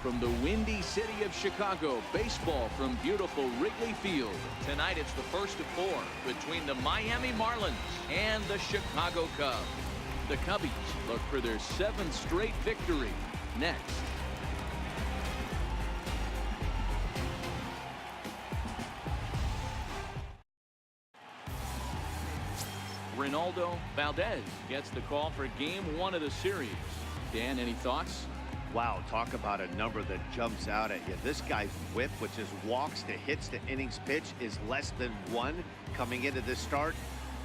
from the windy city of Chicago, baseball from beautiful Wrigley Field. Tonight it's the first of 4 between the Miami Marlins and the Chicago Cubs. The Cubbies look for their 7th straight victory next. Reynaldo Valdez gets the call for game 1 of the series. Dan, any thoughts? Wow, talk about a number that jumps out at you. This guy's whip, which is walks to hits to innings pitch, is less than 1 coming into this start.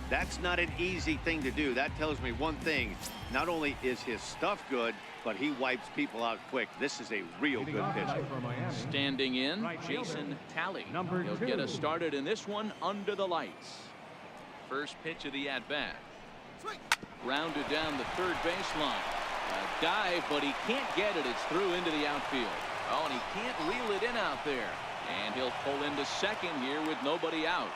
That's not an easy thing to do. That tells me one thing. Not only is his stuff good, but he wipes people out quick. This is a real good pitcher. Standing in, Jason Talley. He'll get us started in this one under the lights. First pitch of the at-bat. Rounded down the third baseline. A dive, but he can't get it. It's through into the outfield. Oh, and he can't reel it in out there. And he'll pull into second here with nobody out.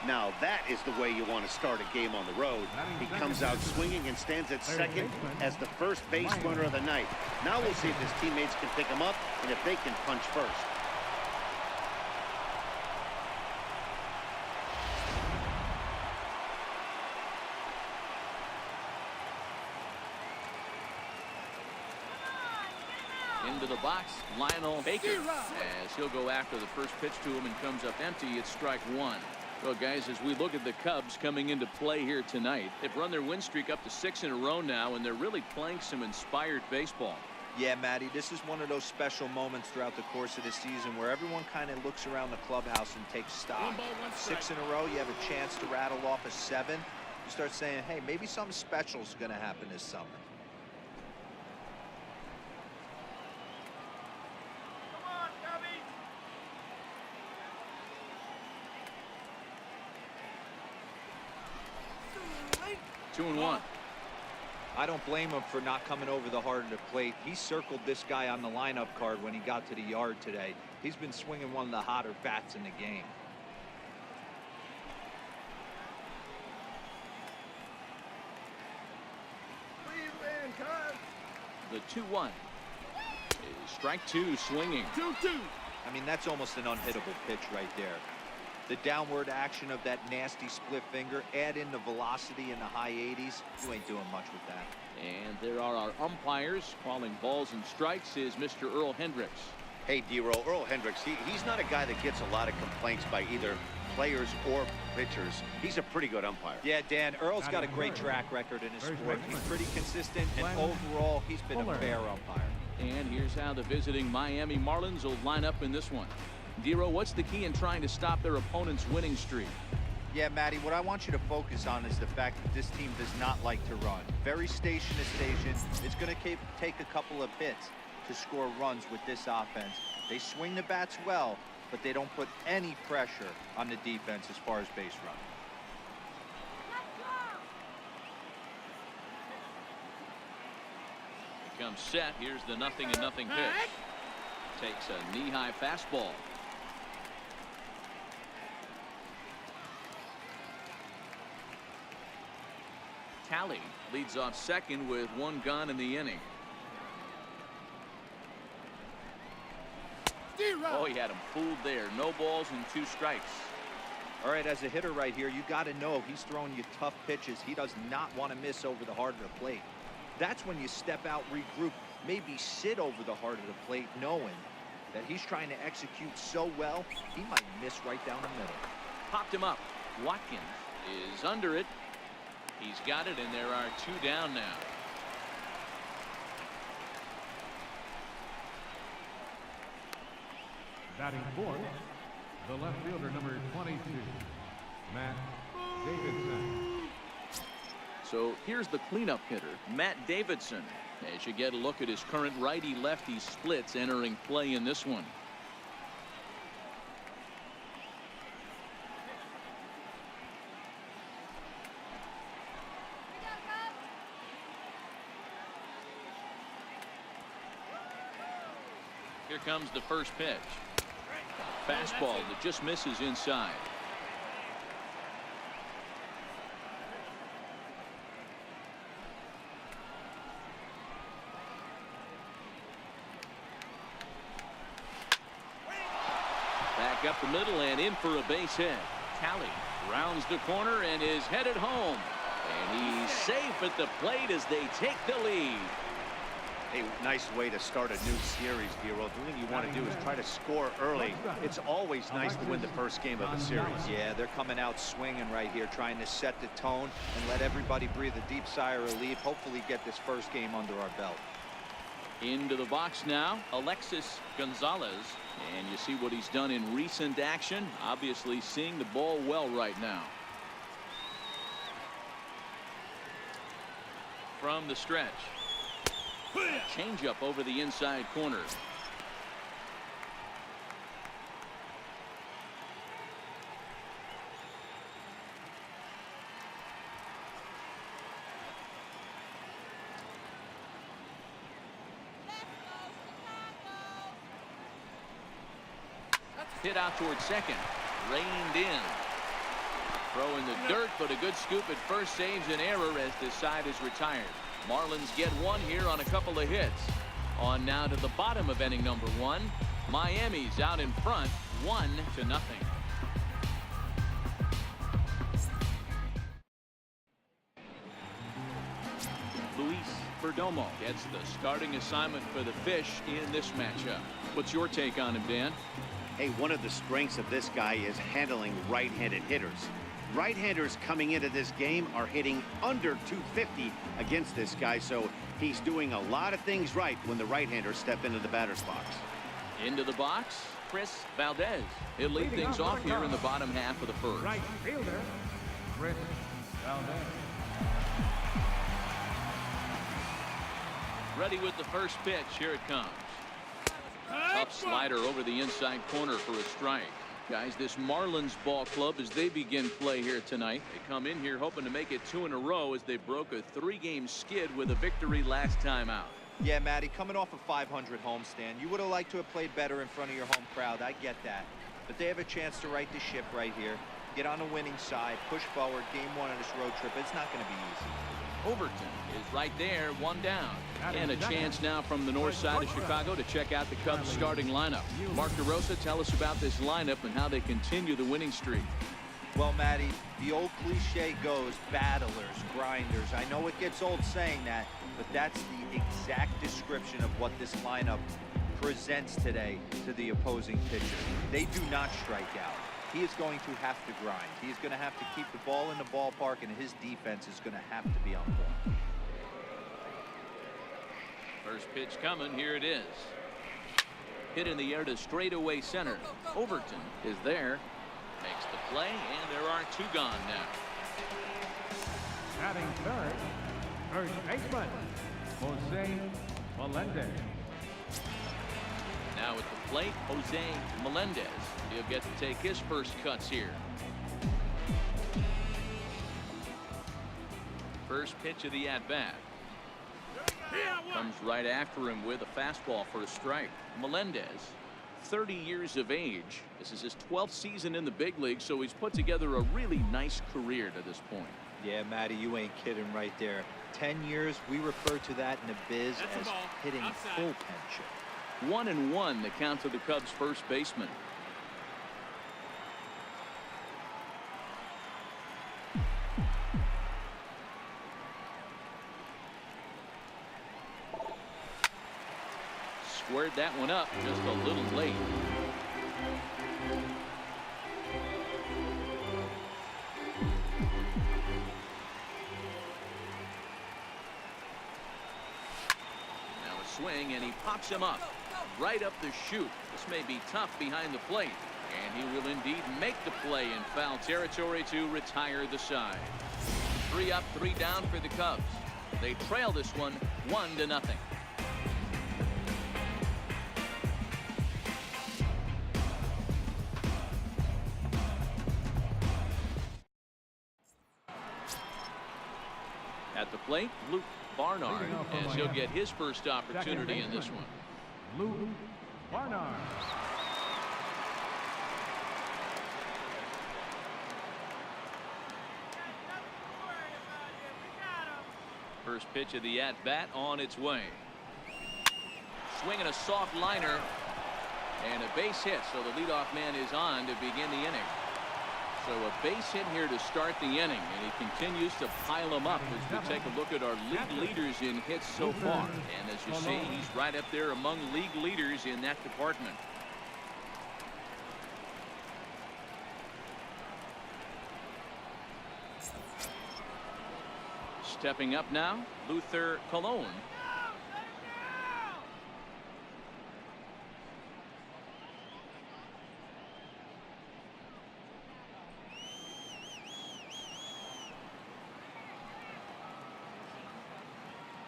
Now that is the way you want to start a game on the road. He comes out swinging and stands at second as the first base runner of the night. Now we'll see if his teammates can pick him up and if they can punch first. Into the box, Lionel Baker, as he'll go after the first pitch to him and comes up empty. It's strike 1. Well, guys, as we look at the Cubs coming into play here tonight, they've run their win streak up to 6 in a row now, and they're really playing some inspired baseball. Yeah, Matty, this is one of those special moments throughout the course of the season where everyone kind of looks around the clubhouse and takes stock. 6 in a row, you have a chance to rattle off a 7. You start saying, hey, maybe something special is going to happen this summer. Two and 1. I don't blame him for not coming over the heart of the plate. He circled this guy on the lineup card when he got to the yard today. He's been swinging one of the hotter bats in the game. The 2-1 is strike 2, swinging. 2-2. I mean, that's almost an unhittable pitch right there. The downward action of that nasty split finger, add in the velocity in the high 80s. You ain't doing much with that. And there are our umpires calling balls and strikes is Mr. Earl Hendricks. Hey, D-Roll, Earl Hendricks, he's not a guy that gets a lot of complaints by either players or pitchers. He's a pretty good umpire. Yeah, Dan, Earl's got a great track record in his sport. He's pretty consistent, and overall, he's been a fair umpire. And here's how the visiting Miami Marlins will line up in this one. Dero, what's the key in trying to stop their opponent's winning streak? Yeah, Matty, what I want you to focus on is the fact that this team does not like to run. Very station to station. It's going to take a couple of hits to score runs with this offense. They swing the bats well, but they don't put any pressure on the defense as far as base running. He comes set. Here's the 0-0 pitch. Takes a knee-high fastball. Talley leads off second with 1 gone in the inning. Oh, he had him fooled there. No balls and 2 strikes. All right, as a hitter right here, you got to know he's throwing you tough pitches. He does not want to miss over the heart of the plate. That's when you step out, regroup, maybe sit over the heart of the plate, knowing that he's trying to execute so well, he might miss right down the middle. Popped him up. Watkins is under it. He's got it, and there are 2 down now. Batting fourth, the left fielder, number 22, Matt Davidson. So here's the cleanup hitter, Matt Davidson, as you get a look at his current righty-lefty splits entering play in this one. Here comes the first pitch. Fastball that just misses inside. up the middle and in for a base hit. Talley rounds the corner and is headed home. And he's safe at the plate as they take the lead. A nice way to start a new series, Vero. The thing you want to do is try to score early. It's always nice to win the first game of the series. Yeah, they're coming out swinging right here, trying to set the tone and let everybody breathe a deep sigh of relief. Hopefully get this first game under our belt. Into the box now, Alexis Gonzalez. And you see what he's done in recent action. Obviously seeing the ball well right now. From the stretch. Change up over the inside corner. Hit out towards second. Reined in. Throw in the dirt, but a good scoop at first saves an error as this side is retired. Marlins get one here on a couple of hits. On now to the bottom of inning number 1. Miami's out in front, 1-0. Luis Perdomo gets the starting assignment for the Fish in this matchup. What's your take on him, Dan? Hey, one of the strengths of this guy is handling right-handed hitters. Right-handers coming into this game are hitting under 250 against this guy, so he's doing a lot of things right when the right-handers step into the batter's box. Into the box, Chris Valdez. He'll lead things off here in the bottom half of the first. Right fielder, Chris Valdez. Ready with the first pitch. Here it comes. Tough slider over the inside corner for a strike. Guys, this Marlins ball club, as they begin play here tonight, they come in here hoping to make it 2 in a row as they broke a 3-game skid with a victory last time out. Yeah, Matty, coming off a 500 homestand, you would have liked to have played better in front of your home crowd. I get that. But they have a chance to right the ship right here, get on the winning side, push forward. Game 1 of this road trip, it's not going to be easy. Overton is right there, 1 down. And a chance now from the north side of Chicago to check out the Cubs starting lineup. Mark DeRosa, tell us about this lineup and how they continue the winning streak. Well, Matty, the old cliche goes, battlers, grinders. I know it gets old saying that, but that's the exact description of what this lineup presents today to the opposing pitcher. They do not strike out. He is going to have to grind. He is going to have to keep the ball in the ballpark, and his defense is going to have to be on point. First pitch coming. Here it is. Hit in the air to straightaway center. Overton is there. Makes the play, and there are 2 gone now. Batting third, first baseman, Jose Melendez. Now at the plate, Jose Melendez. He'll get to take his first cuts here. First pitch of the at-bat. Comes right after him with a fastball for a strike. Melendez, 30 years of age. This is his 12th season in the big league, so he's put together a really nice career to this point. Yeah, Matty, you ain't kidding right there. 10 years, we refer to that in the biz as hitting full pension. 1-1 the count to the Cubs first baseman. Squared that one up just a little late. Now a swing, and he pops him up right up the chute. This may be tough behind the plate, and he will indeed make the play in foul territory to retire the side. 3 up, 3 down for the Cubs. They trail this one 1-0. At the plate, Luke Barnard, as he'll get his first opportunity in this one. Luke Barnard. First pitch of the at-bat on its way. Swinging a soft liner. And a base hit, so the leadoff man is on to begin the inning. So a base hit here to start the inning, and he continues to pile them up as we take a look at our league leaders in hits so far. And as you see, he's right up there among league leaders in that department. Stepping up now, Luther Colon.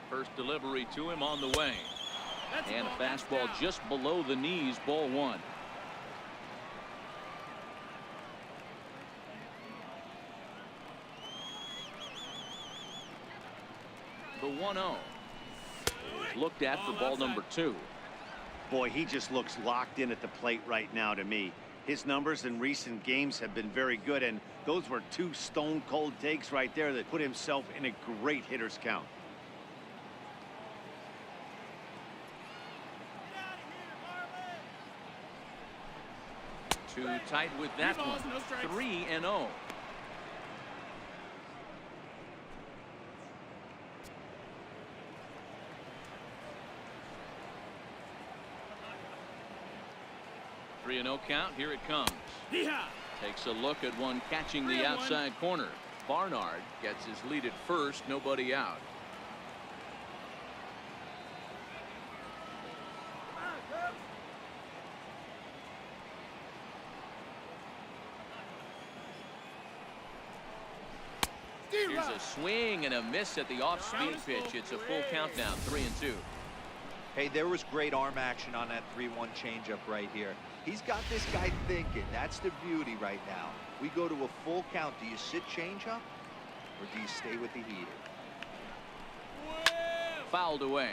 First delivery to him on the way. And a fastball just below the knees, ball one. The 1-0 looked at for ball number 2. Boy, he just looks locked in at the plate right now to me. His numbers in recent games have been very good, and those were 2 stone-cold takes right there that put himself in a great hitter's count. Too tight with that one. 3-0. Three and 0 count. Here it comes. Takes a look at one catching the outside corner. Barnard gets his lead at first. Nobody out. Here's a swing and a miss at the off-speed pitch. It's a full count now, 3-2. Hey, there was great arm action on that 3-1 changeup right here. He's got this guy thinking. That's the beauty right now. We go to a full count. Do you sit changeup or do you stay with the heater? Fouled away.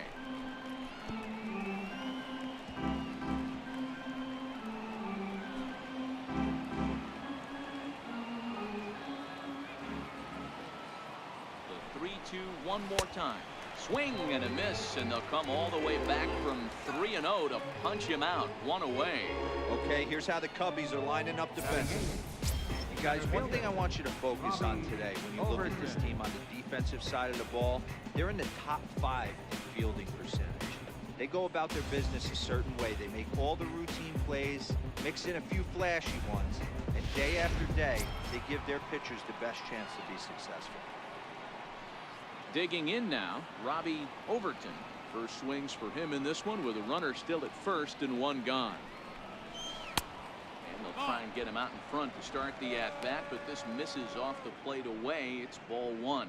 The 3-2 one more time. Swing and a miss, and they'll come all the way back from 3-0 to punch him out. One away. Okay, here's how the Cubbies are lining up defensively. Guys, one thing I want you to focus on today when you look at this team on the defensive side of the ball, they're in the top 5 in fielding percentage. They go about their business a certain way. They make all the routine plays, mix in a few flashy ones, and day after day, they give their pitchers the best chance to be successful. Digging in now, Robbie Overton. First swings for him in this one with a runner still at first and one gone. And they'll try and get him out in front to start the at-bat, but this misses off the plate away. It's ball one.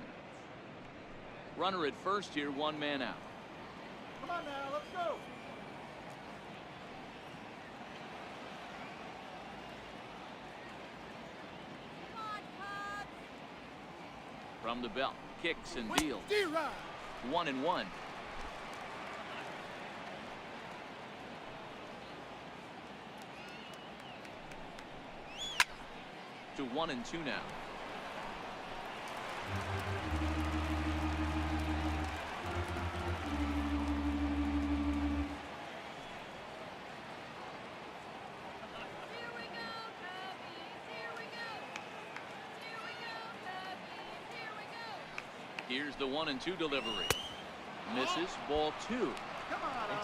Runner at first here, one man out. Come on now, let's go. From the belt, kicks and deals. 1-1. To 1-2 now. Here's the 1-2 delivery. Misses, ball 2. In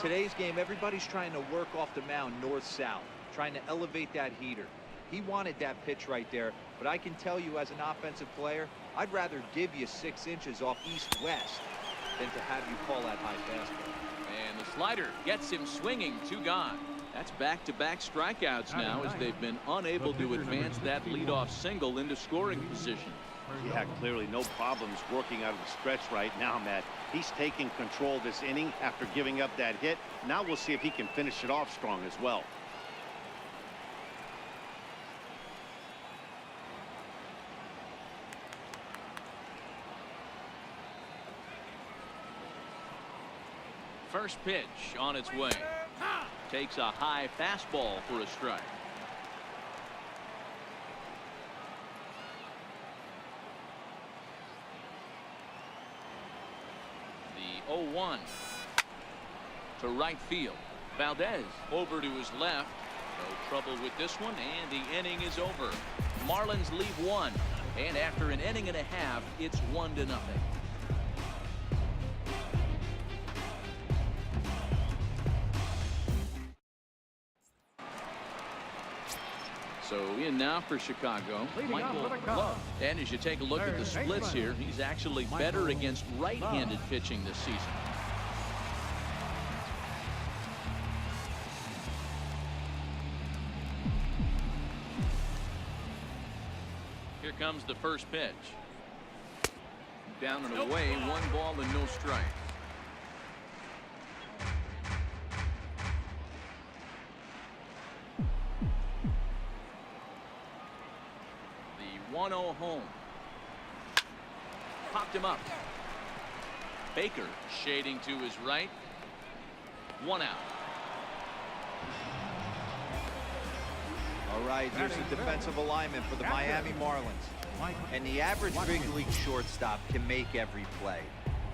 today's game, everybody's trying to work off the mound north-south, trying to elevate that heater. He wanted that pitch right there, but I can tell you as an offensive player, I'd rather give you 6 inches off east-west than to have you call that high fastball. And the slider gets him swinging, 2 gone. That's back-to-back strikeouts now as they've been unable to advance that leadoff single into scoring position. Yeah, clearly no problems working out of the stretch right now, Matt. He's taking control this inning after giving up that hit. Now we'll see if he can finish it off strong as well. First pitch on its way. Takes a high fastball for a strike. The 0-1 to right field. Valdez over to his left. No trouble with this one, and the inning is over. Marlins lead 1, and after an inning and a half, it's 1-0. So in now for Chicago, Michael Love. And as you take a look at the splits here, he's actually better against right-handed pitching this season. Here comes the first pitch. Down and away, 1 ball and no strikes. The 1-0 home. Popped him up. Baker shading to his right. 1 out. All right, here's the defensive alignment for the Miami Marlins. And the average Wrigley shortstop can make every play,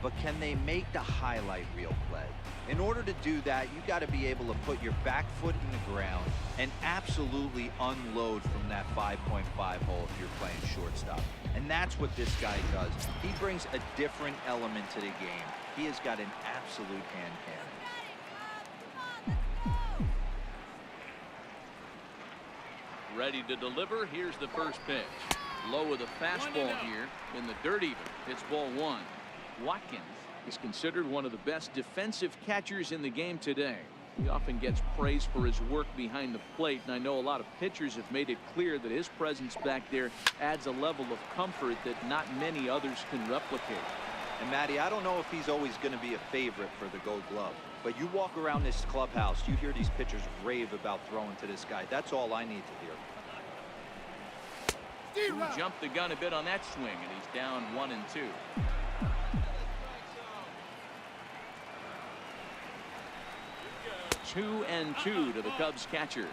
but can they make the highlight reel play? In order to do that, you got to be able to put your back foot in the ground and absolutely unload from that 5.5 hole if you're playing shortstop. And that's what this guy does. He brings a different element to the game. He has got an absolute hand cannon. Ready to deliver. Here's the first pitch. Low with a fastball here in the dirt even. It's ball 1. Watkins is considered one of the best defensive catchers in the game today. He often gets praise for his work behind the plate, and I know a lot of pitchers have made it clear that his presence back there adds a level of comfort that not many others can replicate. And Matty, I don't know if he's always going to be a favorite for the Gold Glove, but you walk around this clubhouse, you hear these pitchers rave about throwing to this guy. That's all I need to hear. He jumped the gun a bit on that swing, and he's down 1-2. Two and 2 to the Cubs catcher.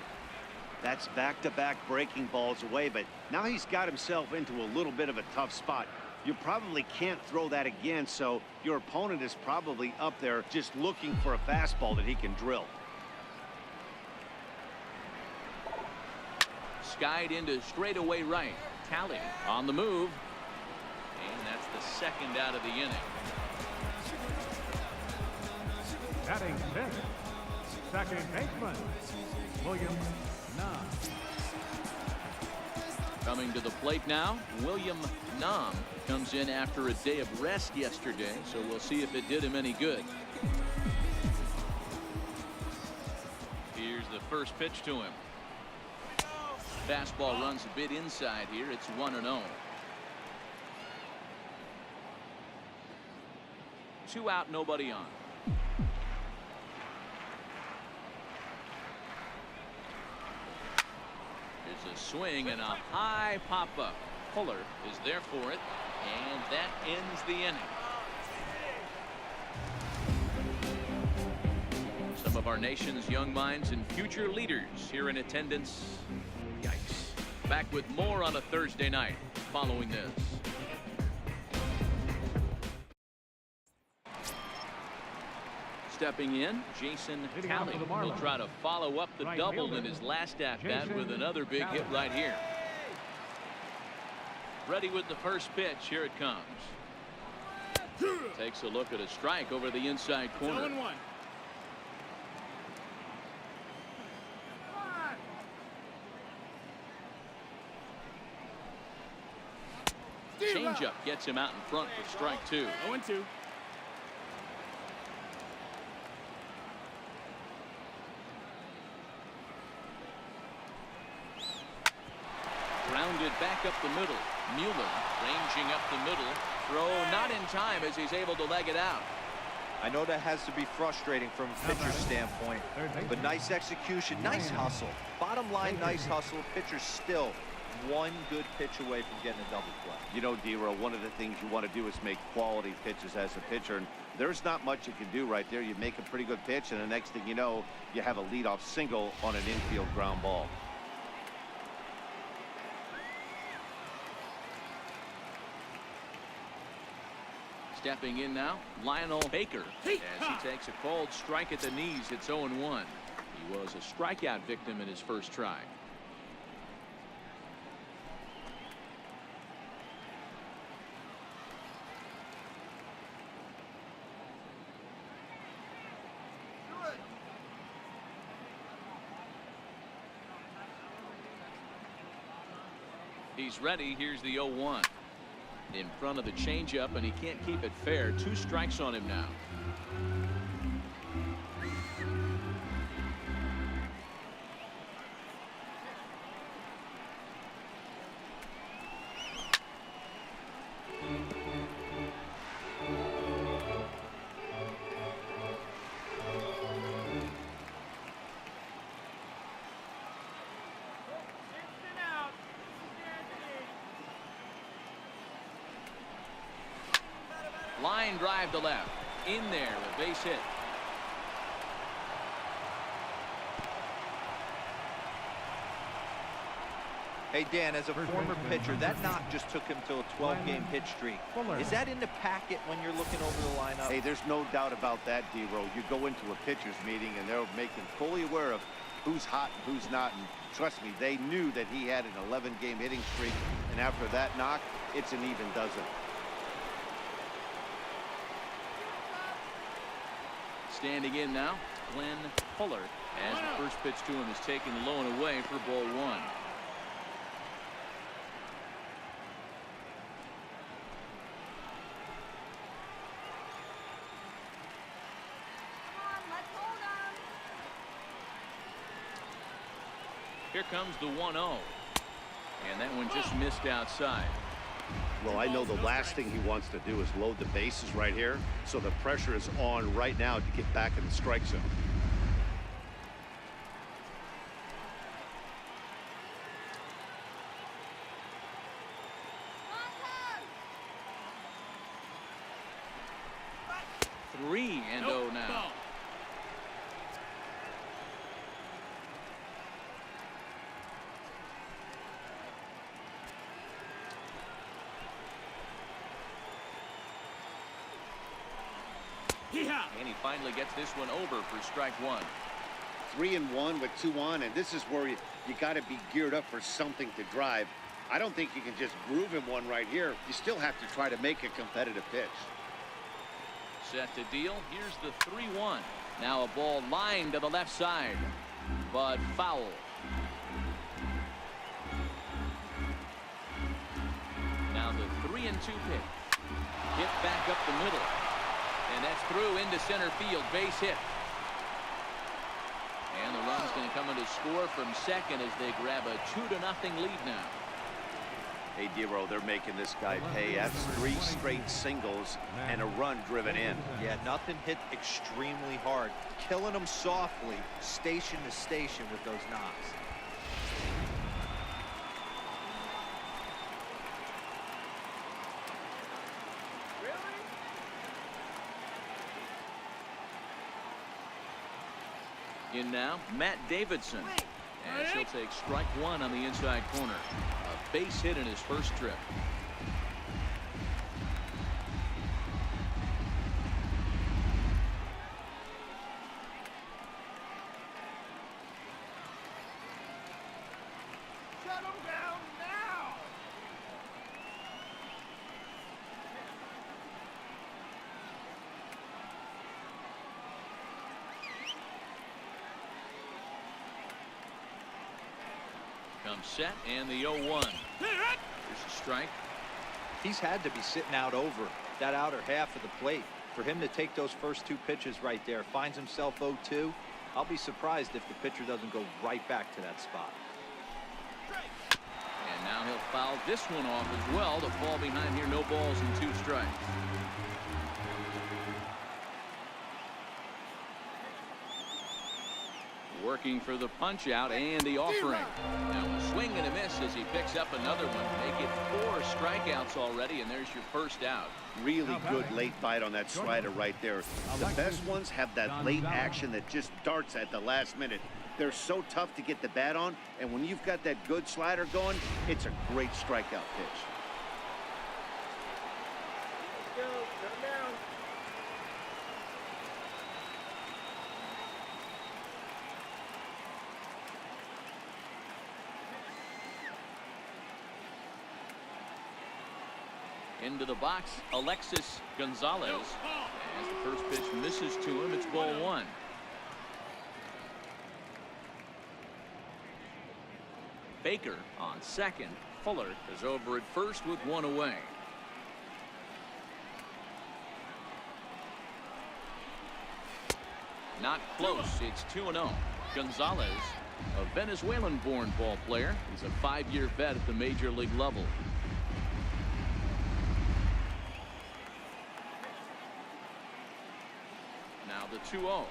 That's back-to-back breaking balls away, but now he's got himself into a little bit of a tough spot. You probably can't throw that again, so your opponent is probably up there just looking for a fastball that he can drill. Skied into straightaway right. Talley on the move. And that's the second out of the inning. Batting fifth, second baseman, William Nam. Coming to the plate now, William Nam comes in after a day of rest yesterday, so we'll see if it did him any good. Here's the first pitch to him. Fastball runs a bit inside here. It's 1-0. 2 out, nobody on. There's a swing and a high pop-up. Fuller is there for it, and that ends the inning. Some of our nation's young minds and future leaders here in attendance. Yikes. Back with more on a Thursday night following this. Stepping in, Jason Talley will try to follow up the double in his last at-bat with another big hit right here. Ready with the first pitch. Here it comes. Takes a look at a strike over the inside corner. 0-1. Changeup gets him out in front for strike 2. 0-2. Grounded back up the middle. Mueller ranging up the middle. Throw not in time as he's able to leg it out. I know that has to be frustrating from a pitcher's standpoint, but nice execution, nice hustle. Bottom line, nice hustle. Pitcher's still one good pitch away from getting a double play. You know, D-Row, one of the things you want to do is make quality pitches as a pitcher, and there's not much you can do right there. You make a pretty good pitch, and the next thing you know, you have a leadoff single on an infield ground ball. Stepping in now, Lionel Baker, as he takes a cold strike at the knees. It's 0-1. He was a strikeout victim in his first try. He's ready. Here's the 0-1. In front of the changeup, and he can't keep it fair. 2 strikes on him now. Line drive to left. In there, a base hit. Hey, Dan, as a former pitcher, that knock just took him to a 12-game pitch streak. Is that in the packet when you're looking over the lineup? Hey, there's no doubt about that, D-Row. You go into a pitcher's meeting, and they'll make him fully aware of who's hot and who's not. And trust me, they knew that he had an 11-game hitting streak. And after that knock, it's an even dozen. Standing in now, Glenn Fuller, as the first pitch to him is taken low and away for ball 1. Here comes the 1-0, and that one just missed outside. Well, I know the last thing he wants to do is load the bases right here, so the pressure is on right now to get back in the strike zone. Three and 0 now. And he finally gets this one over for strike 1. 3-1 with 2 on, and this is where you got to be geared up for something to drive. I don't think you can just groove him one right here. You still have to try to make a competitive pitch. Set to deal. Here's the 3-1. Now a ball lined to the left side, but foul. Now the 3-2 pitch. Hit back up the middle. And that's through into center field. Base hit. And the run's going to come in to score from second as they grab a 2-0 lead now. Hey, D-Row, they're making this guy pay. That's 3 straight singles and a run driven in. Yeah, nothing hit extremely hard. Killing them softly, station to station with those knocks. In now, Matt Davidson, as he'll take strike 1 on the inside corner. A base hit in his first trip. Shut him down now! Comes set, and the 0-1. Here's a strike. He's had to be sitting out over that outer half of the plate. For him to take those first 2 pitches right there, finds himself 0-2. I'll be surprised if the pitcher doesn't go right back to that spot. And now he'll foul this one off as well to fall behind here. No balls and 2 strikes. Working for the punch out and the offering. Now a swing and a miss as he picks up another one. Make it 4 strikeouts already, and there's your first out. Really good late bite on that slider right there. The best ones have that late action that just darts at the last minute. They're so tough to get the bat on, and when you've got that good slider going, it's a great strikeout pitch. Let's go. Come down. Into the box, Alexis Gonzalez. As the first pitch misses to him, it's ball one. Baker on second. Fuller is over at first with one away. Not close. It's 2-0. Gonzalez, a Venezuelan-born ball player. He's a 5-year vet at the major league level. Now the 2-0.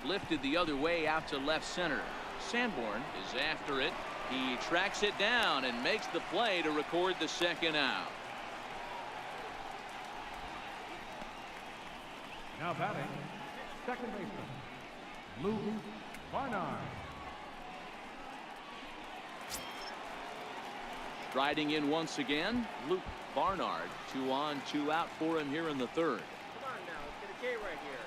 Lifted the other way out to left center. Sanborn is after it. He tracks it down and makes the play to record the second out. Now batting, second baseman, Luke Barnard. Striding in once again, Luke Barnard. 2 on, 2 out for him here in the third. Come on now, let's get a K right here.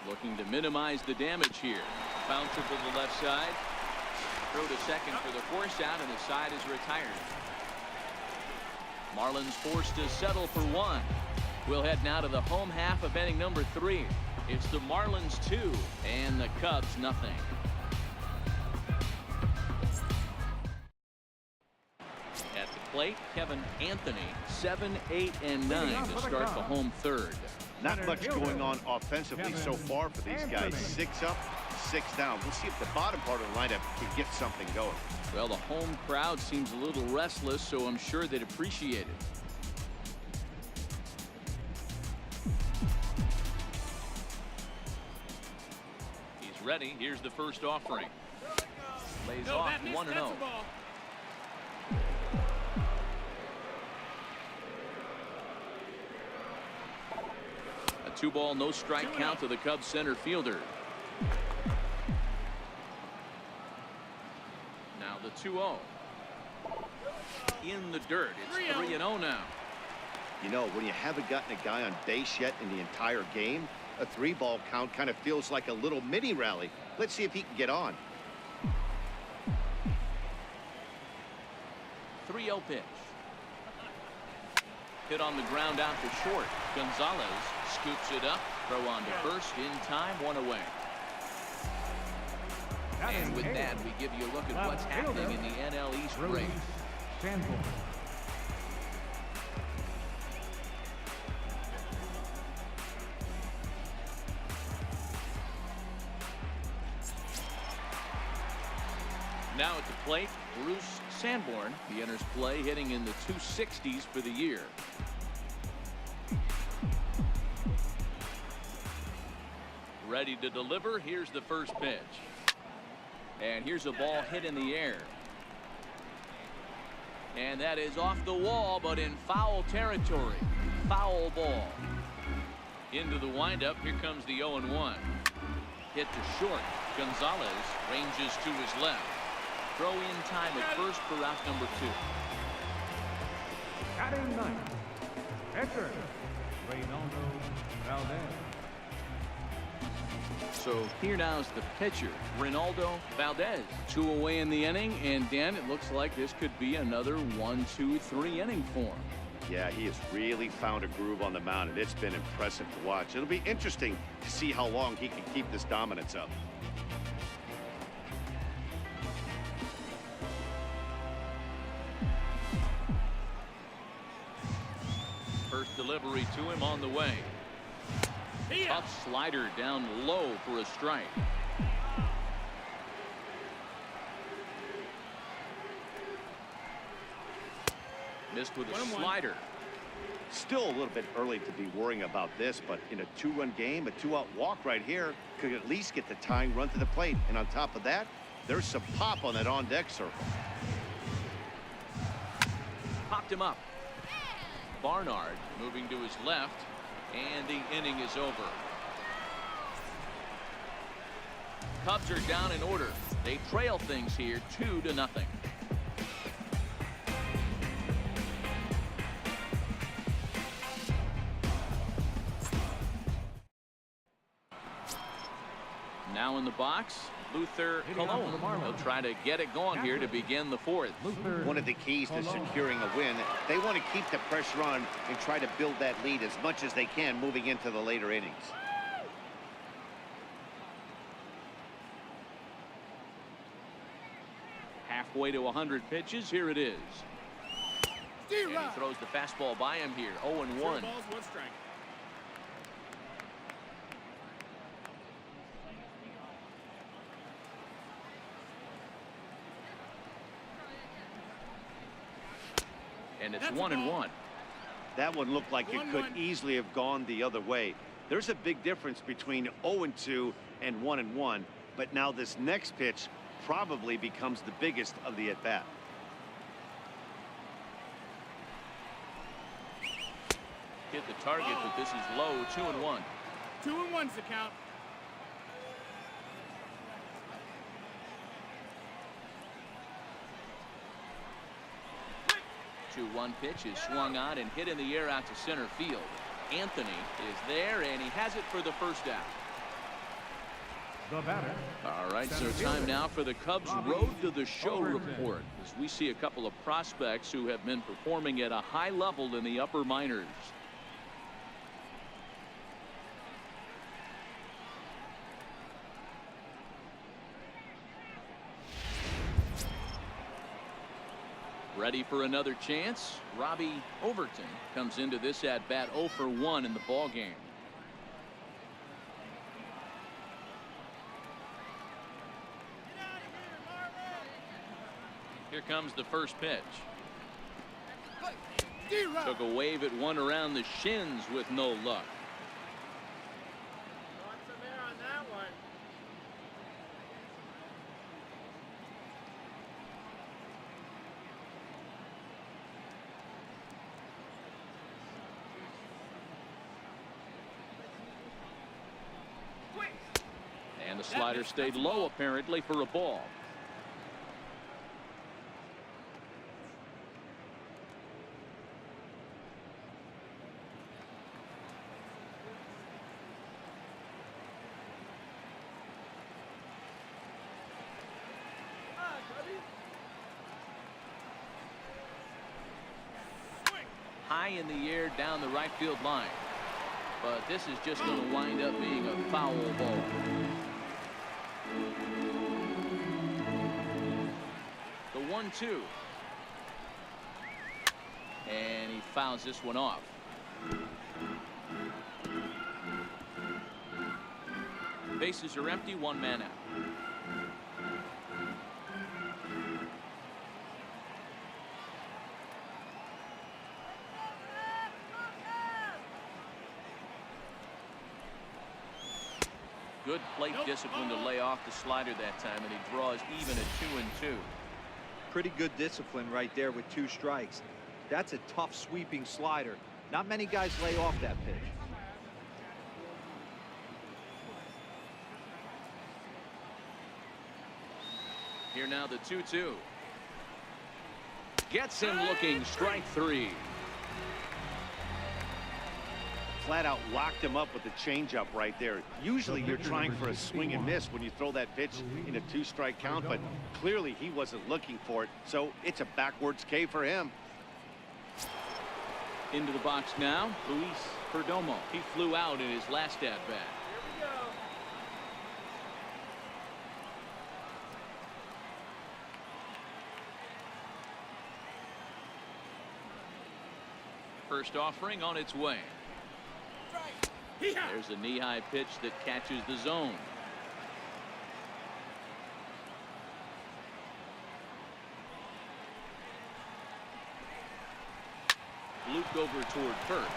Looking to minimize the damage here. Bouncer to the left side. Throw to second for the force out, and the side is retired. Marlins forced to settle for one. We'll head now to the home half of inning number 3. It's the Marlins 2 and the Cubs nothing. At the plate, Kevin Anthony, 7, 8, and 9 to start the home third. Not much going on offensively so far for these guys. 6 up, 6 down. We'll see if the bottom part of the lineup can get something going. Well, the home crowd seems a little restless, so I'm sure they'd appreciate it. He's ready. Here's the first offering. Lays off 1-0. A 2-ball, no strike count to the Cubs center fielder. Now the 2-0. In the dirt. It's 3-0 now. You know, when you haven't gotten a guy on base yet in the entire game, a 3-ball count kind of feels like a little mini rally. Let's see if he can get on. 3-0 pitch. Hit on the ground out to short. Gonzalez scoops it up. Throw on to first in time. 1 away. And with that, we give you a look at what's happening in the NL East race. Sanborn. Now at the plate, Bruce Sanborn. He enters play hitting in the 260s for the year. Ready to deliver. Here's the first pitch. And here's a ball hit in the air. And that is off the wall, but in foul territory. Foul ball. Into the windup. Here comes the 0-1. Hit to short. Gonzalez ranges to his left. Throw in time at first for out number 2. Batting ninth, pitcher, Reynaldo Valdez. So here now is the pitcher, Reynaldo Valdez. 2 away in the inning, and Dan, it looks like this could be another 1, 2, 3 inning form. Yeah, he has really found a groove on the mound, and it's been impressive to watch. It'll be interesting to see how long he can keep this dominance up. First delivery to him on the way. Tough slider down low for a strike. Missed with a slider. Still a little bit early to be worrying about this, but in a 2-run game, a 2-out walk right here could at least get the tying run to the plate. And on top of that, there's some pop on that on-deck circle. Popped him up. Barnard moving to his left, and the inning is over. Cubs are down in order. They trail things here 2-0. Now in the box, Luther Colon. He'll try to get it going here to begin the fourth. One of the keys to securing a win, they want to keep the pressure on and try to build that lead as much as they can moving into the later innings. Halfway to 100 pitches. Here it is. And he throws the fastball by him here. 0-1. 2 balls, 1 strike. And it's 1-1. That one looked like it could easily have gone the other way. There's a big difference between 0-2 and 1-1, but now this next pitch probably becomes the biggest of the at-bat. Hit the target, but this is low. 2-1. 2-1's the count. 2-1 pitch is swung on and hit in the air out to center field. Anthony is there, and he has it for the first out. The batter. All right, so time now for the Cubs Road to the Show report, as we see a couple of prospects who have been performing at a high level in the upper minors. Ready for another chance? Robbie Overton comes into this at bat 0 for 1 in the ball game. Here comes the first pitch. Took a wave at one around the shins with no luck. Want some air on that one. And the slider stayed low apparently for a ball. High in the air down the right field line, but this is just going to wind up being a foul ball. The 1-2, and he fouls this one off. Bases are empty, 1 man out. Good plate discipline to lay off the slider that time, and he draws even at 2-2. Pretty good discipline right there with 2 strikes. That's a tough sweeping slider. Not many guys lay off that pitch. Here now the 2-2. Gets him looking, strike 3. Flat out locked him up with the changeup right there. Usually you're trying for a swing and miss when you throw that pitch in a 2-strike count, but clearly he wasn't looking for it, so it's a backwards K for him. Into the box now, Luis Perdomo. He flew out in his last at bat. Here we go. First offering on its way. There's a knee-high pitch that catches the zone. Looped over toward first,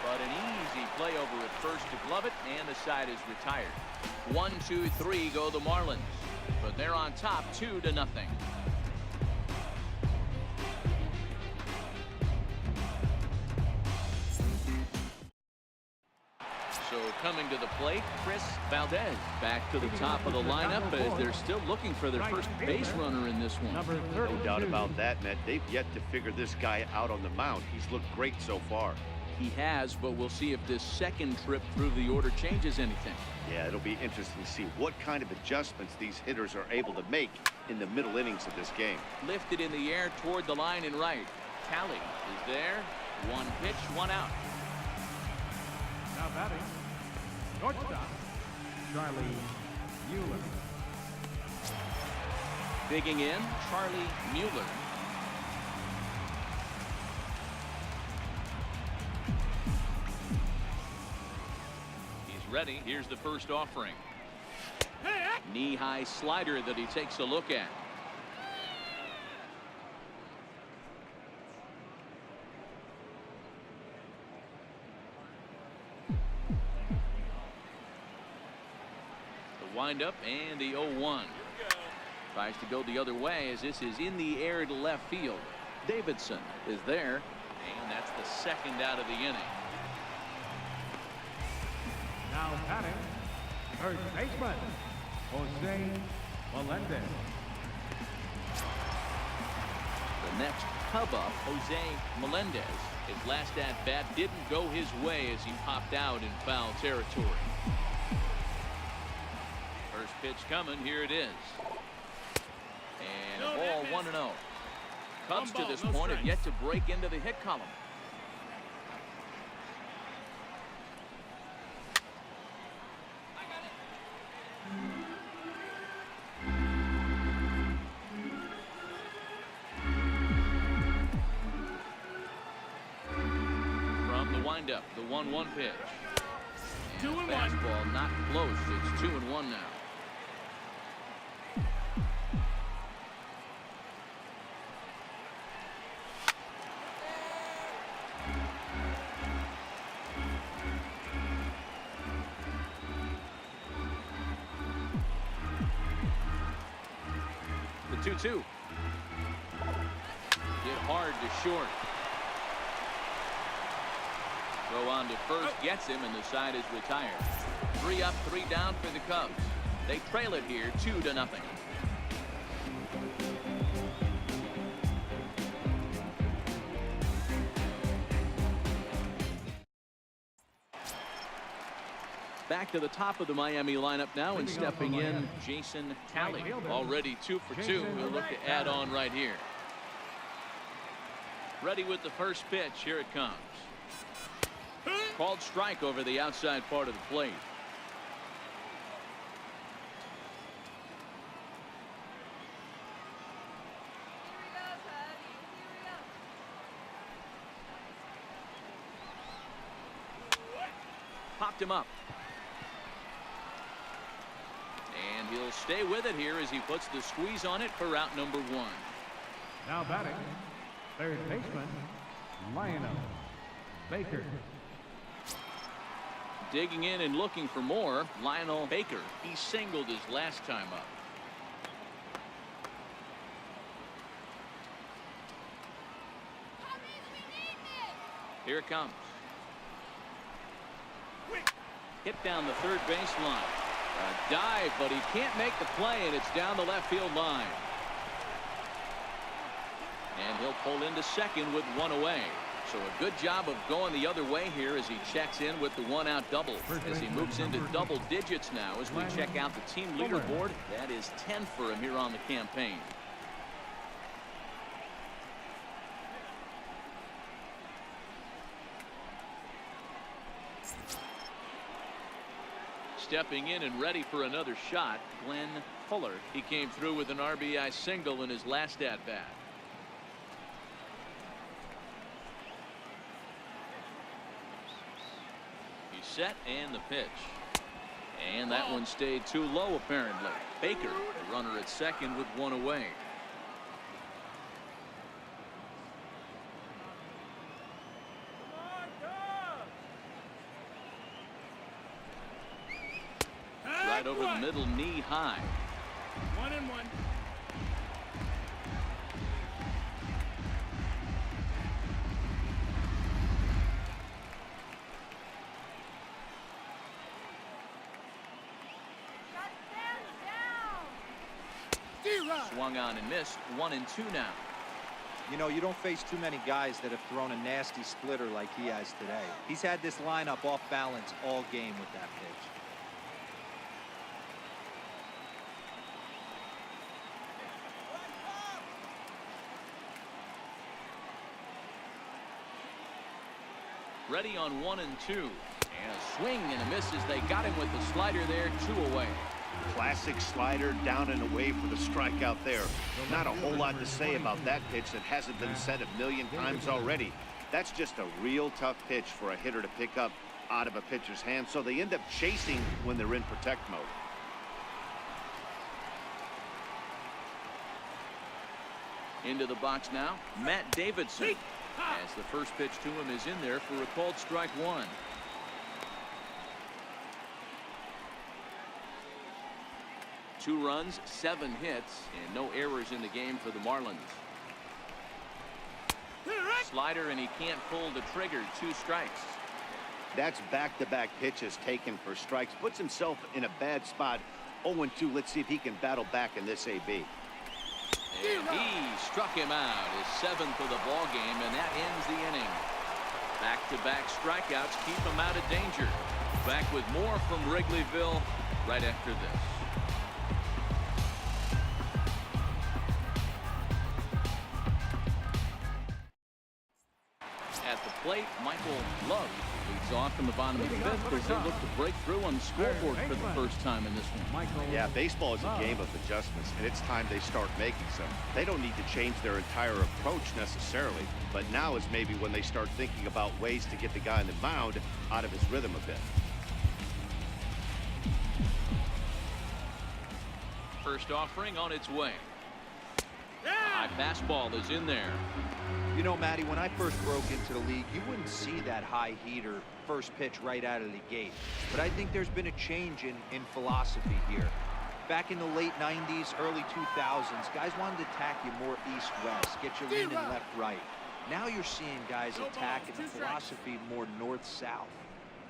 but an easy play over at first to glove it, and the side is retired. 1, 2, 3 go the Marlins, but they're on top 2-0. So coming to the plate, Valdez back to the top of the lineup as they're still looking for their first base runner in this one. No doubt about that, Matt. They've yet to figure this guy out on the mound. He's looked great so far. He has, but we'll see if this second trip through the order changes anything. Yeah, it'll be interesting to see what kind of adjustments these hitters are able to make in the middle innings of this game. Lifted in the air toward the line and right. Tally is there. One pitch, one out. Now batting, shortstop, Charlie Mueller. Digging in, Charlie Mueller. He's ready. Here's the first offering. Knee-high slider that he takes a look at. The windup and the 0-1. Tries to go the other way as this is in the air to left field. Davidson is there, and that's the second out of the inning. Now batting, third baseman, Jose Melendez. The next Cub up, Jose Melendez. His last at-bat didn't go his way as he popped out in foul territory. First pitch coming. Here it is. And a ball 1-0. Cubs to this point have yet to break into the hit column. From the windup, the 1-1 pitch. And 2-1. Fastball not close. It's 2-1 now. The 2-2. Hit hard to short. Throw on to first, gets him, and the side is retired. 3 up, 3 down for the Cubs. They trail it here 2-0. Back to the top of the Miami lineup now, and stepping in, Jason Talley. Already 2 for 2. He'll look to add on right here. Ready with the first pitch. Here it comes. Called strike over the outside part of the plate. Popped him up. And he'll stay with it here as he puts the squeeze on it for out number 1. Now batting, third baseman, Lionel Baker. Digging in and looking for more, Lionel Baker. He singled his last time up. Here it comes. Hit down the third baseline. A dive, but he can't make the play, and it's down the left field line. And he'll pull into second with 1 away. So a good job of going the other way here as he checks in with the 1-out double. As he moves into double digits now as we check out the team leaderboard. That is 10 for him here on the campaign. Stepping in and ready for another shot, Glenn Fuller. He came through with an RBI single in his last at-bat. He's set, and the pitch. And that one stayed too low, apparently. Baker, the runner at second with 1 away. Right over the middle, knee high. 1-1. Swung on and missed. 1-2 now. You know, you don't face too many guys that have thrown a nasty splitter like he has today. He's had this lineup off balance all game with that pitch. Ready on 1 and 2. And a swing and a miss as they got him with the slider there, 2 away. Classic slider down and away for the strikeout there. Not a whole lot to say about that pitch that hasn't been said a million times already. That's just a real tough pitch for a hitter to pick up out of a pitcher's hand, so they end up chasing when they're in protect mode. Into the box now, Matt Davidson. As the first pitch to him is in there for a called strike 1. Two runs, 7 hits, and no errors in the game for the Marlins. Slider, and he can't pull the trigger. 2 strikes. That's back-to-back pitches taken for strikes. Puts himself in a bad spot. 0-2. Let's see if he can battle back in this AB. And he struck him out, his 7th of the ball game, and that ends the inning. Back-to-back strikeouts keep him out of danger. Back with more from Wrigleyville right after this. At the plate, Michael Love leads off in the bottom of the 5th as they look to break through on the scoreboard for the first time in this one. Yeah, baseball is a game of adjustments, and it's time they start making some. They don't need to change their entire approach necessarily, but now is maybe when they start thinking about ways to get the guy on the mound out of his rhythm a bit. First offering on its way. High fastball is in there. You know, Matty, when I first broke into the league, you wouldn't see that high heater first pitch right out of the gate. But I think there's been a change in philosophy here. Back in the late 90s, early 2000s, guys wanted to attack you more east-west, get you leaning left-right. Now you're seeing guys attack in the philosophy more north-south.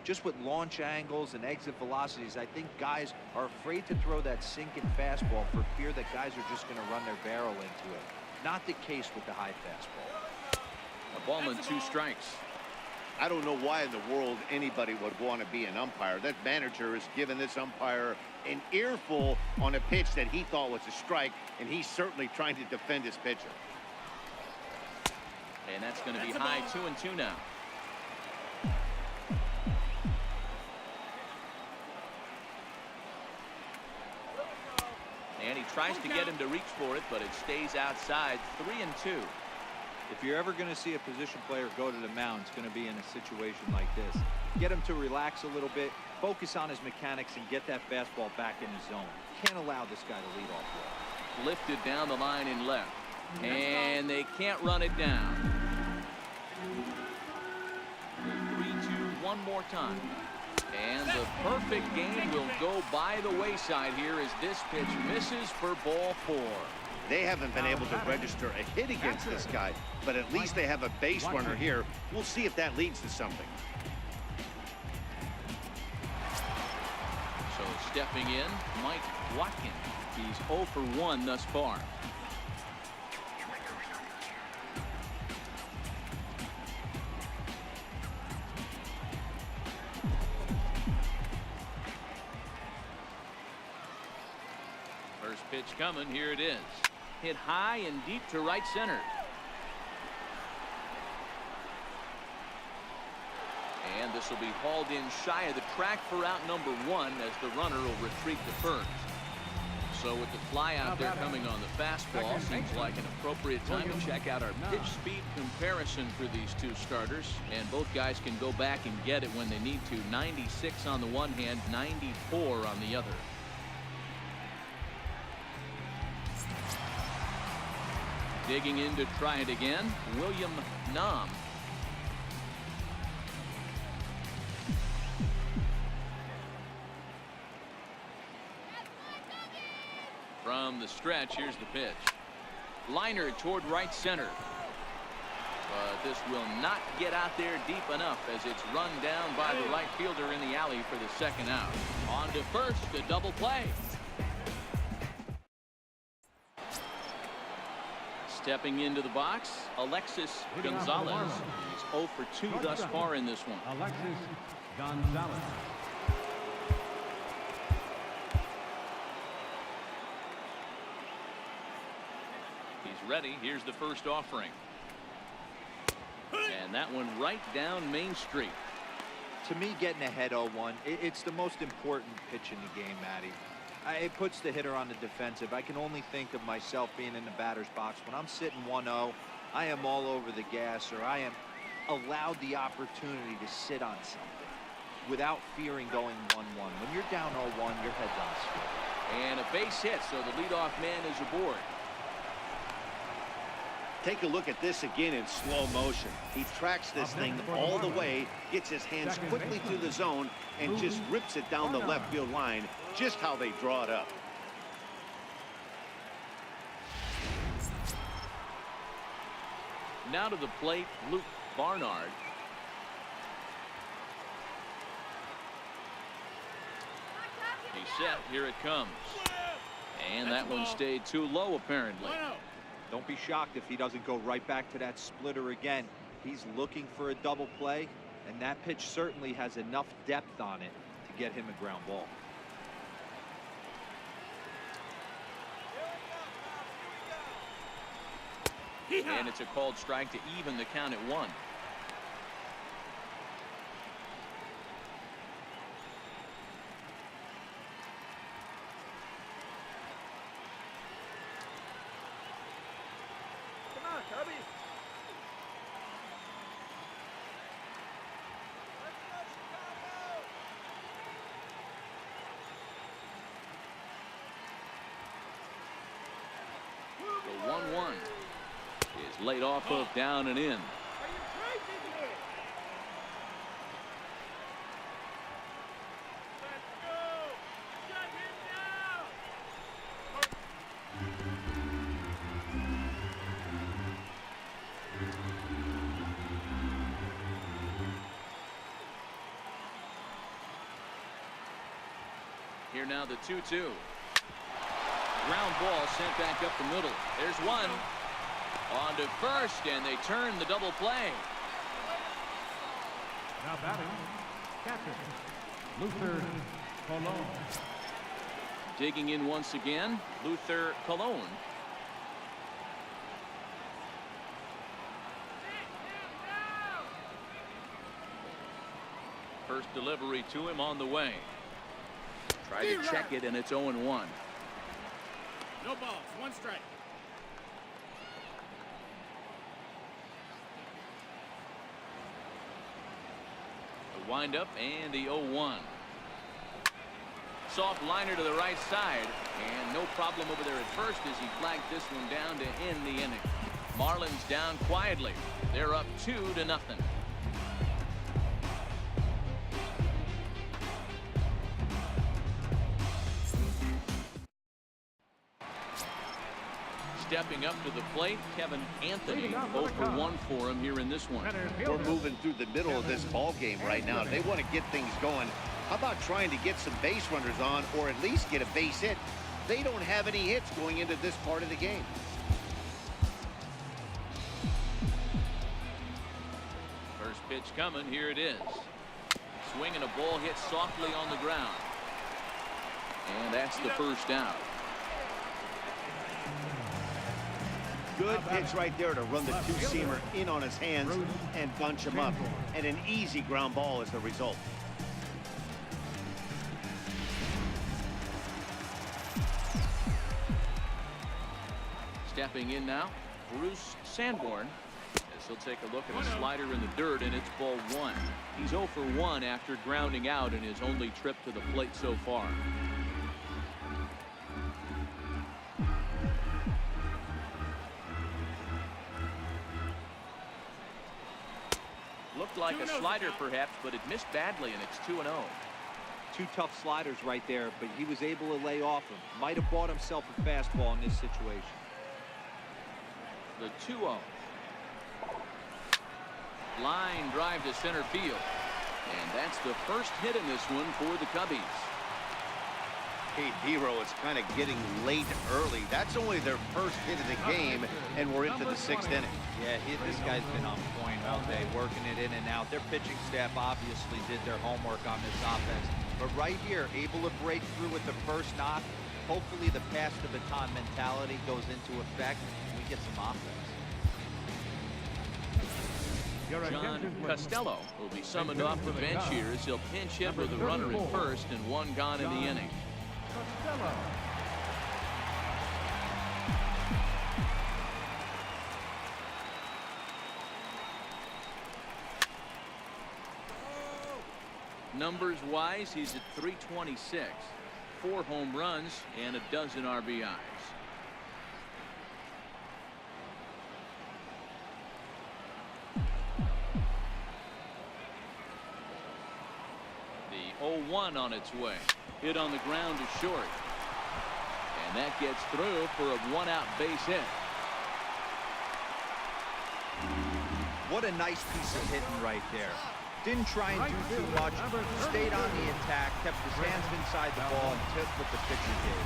Just with launch angles and exit velocities, I think guys are afraid to throw that sinking fastball for fear that guys are just going to run their barrel into it. Not the case with the high fastball. A ball and 2 strikes. I don't know why in the world anybody would want to be an umpire. That manager has given this umpire an earful on a pitch that he thought was a strike, and he's certainly trying to defend his pitcher. And that's going to be high 2-2 now. And he tries to get him to reach for it, but it stays outside. 3-2. If you're ever going to see a position player go to the mound, it's going to be in a situation like this. Get him to relax a little bit, focus on his mechanics, and get that fastball back in his zone. Can't allow this guy to lead off well. Lifted down the line in left. And they can't run it down. 3-2 one more time. And the perfect game will go by the wayside here as this pitch misses for ball 4. They haven't been able to register a hit against this guy, but at least they have a base runner here. We'll see if that leads to something. So stepping in, Mike Watkins. He's 0 for 1 thus far. First pitch coming. Here it is. Hit high and deep to right center. And this will be hauled in shy of the track for out number 1 as the runner will retreat to first. So with the fly out there coming on the fastball, seems like an appropriate time to check out our pitch speed comparison for these two starters. And both guys can go back and get it when they need to. 96 on the one hand, 94 on the other. Digging in to try it again, William Nam. From the stretch, here's the pitch. Liner toward right center. But this will not get out there deep enough as it's run down by the right fielder in the alley for the second out. On to first, a double play. Stepping into the box, Alexis Gonzalez. He's 0 for 2 thus far in this one. Alexis Gonzalez. He's ready. Here's the first offering. And that one right down Main Street. To me, getting ahead 0-1, it's the most important pitch in the game, Matty. It puts the hitter on the defensive. I can only think of myself being in the batter's box. When I'm sitting 1-0, I am all over the gas, or I am allowed the opportunity to sit on something without fearing going 1-1. When you're down 0-1, your head's on straight. And a base hit, so the leadoff man is aboard. Take a look at this again in slow motion. He tracks this thing all the way, gets his hands quickly through the zone, and just rips it down the left field line, just how they draw it up. Now to the plate, Luke Barnard. He's set. Here it comes. And that one stayed too low, apparently. Don't be shocked if he doesn't go right back to that splitter again. He's looking for a double play, and that pitch certainly has enough depth on it to get him a ground ball. And it's a called strike to even the count at 1. The 1-1 is laid off of down and in. Here now the 2-2. Ground ball sent back up the middle. There's one. On to first, and they turn the double play. Now batting, catcher, Luther Colon. Digging in once again, Luther Colon. First delivery to him on the way. Try to check it, and it's 0-1. No balls, 1 strike. The windup and the 0-1. Soft liner to the right side, and no problem over there at first as he flagged this one down to end the inning. Marlins down quietly. They're up 2-0. Stepping up to the plate, Kevin Anthony. 0 for 1 for him here in this one. We're moving through the middle of this ball game right now. If they want to get things going, how about trying to get some base runners on, or at least get a base hit? They don't have any hits going into this part of the game. First pitch coming. Here it is. Swinging a ball hit softly on the ground. And that's the first out. Good pitch right there to run the two-seamer in on his hands and bunch him up. And an easy ground ball is the result. Stepping in now, Bruce Sanborn. As he'll take a look at a slider in the dirt, and it's ball 1. He's 0 for 1 after grounding out in his only trip to the plate so far. Looked like a slider perhaps, but it missed badly, and it's 2-0. 2 tough sliders right there, but he was able to lay off him. Might have bought himself a fastball in this situation. The 2-0. Line drive to center field. And that's the first hit in this one for the Cubbies. Hey, Hero, it's kind of getting late early. That's only their first hit of the game, and we're into the 6th inning. Yeah, this guy's been on point all day, working it in and out. Their pitching staff obviously did their homework on this offense. But right here, able to break through with the first knock. Hopefully the pass the baton mentality goes into effect and we get some offense. John Costello will be summoned off the bench here as he'll pinch hit with a runner at first and one gone in the inning. Costello. Numbers wise, he's at 326, 4 home runs and a dozen RBIs. The 0-1 on its way. Hit on the ground is short. And that gets through for a 1-out base hit. What a nice piece of hitting right there. Didn't try and do too much, stayed on the attack, kept his hands inside the ball, and took what the pitcher did.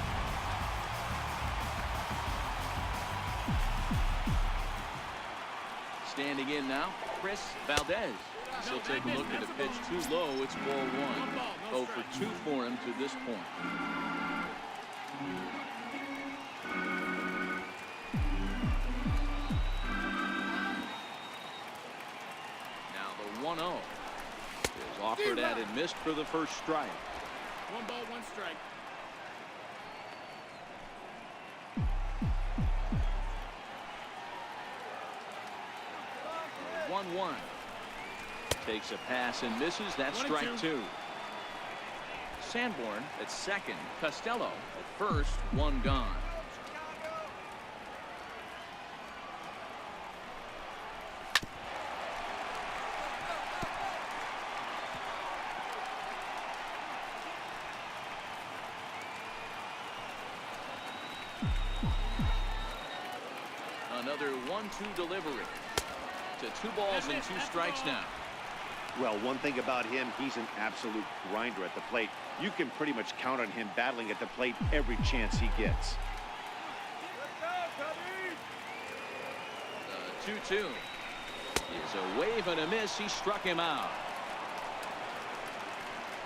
Standing in now, Chris Valdez. He'll take a look at a pitch too low. It's ball 1. 0 for 2 for him to this point. Now the 1-0 is offered at and missed for the first strike. 1 ball, 1 strike. The 1-1 takes a pass and misses. That's strike 2. Sanborn at second. Costello at first. 1 gone. Another 1-2 delivery. To 2 balls and 2 strikes now. Well, one thing about him, he's an absolute grinder at the plate. You can pretty much count on him battling at the plate every chance he gets. The 2-2 is a wave and a miss. He struck him out.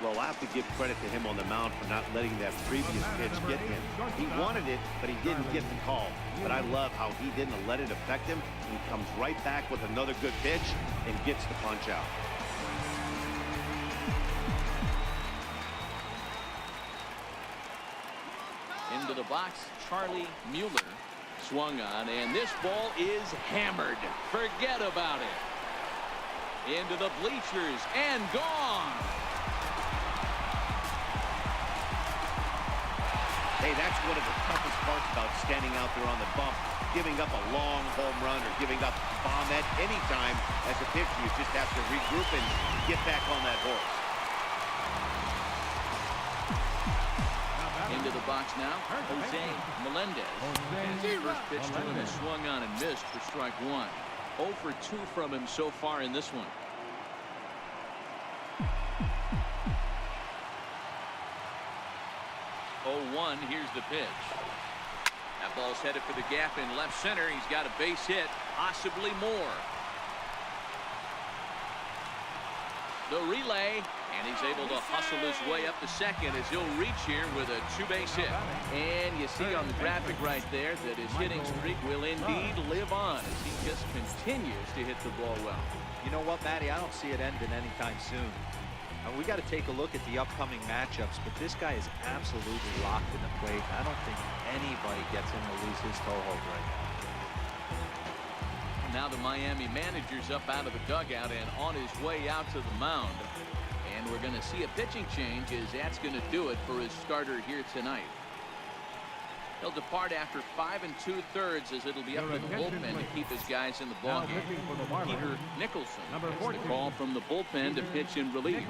Well, I have to give credit to him on the mound for not letting that previous pitch get him. He wanted it, but he didn't get the call. But I love how he didn't let it affect him. He comes right back with another good pitch and gets the punch out. Into the box, Charlie Mueller swung on, and this ball is hammered. Forget about it. Into the bleachers and gone. Hey, that's one of the toughest parts about standing out there on the bump. Giving up a long home run or giving up a bomb at any time as a pitcher. You just have to regroup and get back on that horse. Into the box now, Jose Melendez. His first pitch to him is swung on and missed for strike 1. 0 for 2 from him so far in this one. Here's the pitch. That ball's headed for the gap in left center. He's got a base hit, possibly more. The relay, and he's able to hustle his way up to second as he'll reach here with a 2-base hit. And you see on the graphic right there that his hitting streak will indeed live on as he just continues to hit the ball well. You know what, Matty? I don't see it ending anytime soon. We got to take a look at the upcoming matchups, but this guy is absolutely locked in the plate. I don't think anybody gets him to lose his toehold right now. Now the Miami manager's up out of the dugout and on his way out to the mound. And we're going to see a pitching change as that's going to do it for his starter here tonight. He'll depart after 5 2/3 as it'll be up to the bullpen to keep his guys in the ballgame. Peter Nicholson gets the call from the bullpen to pitch in relief.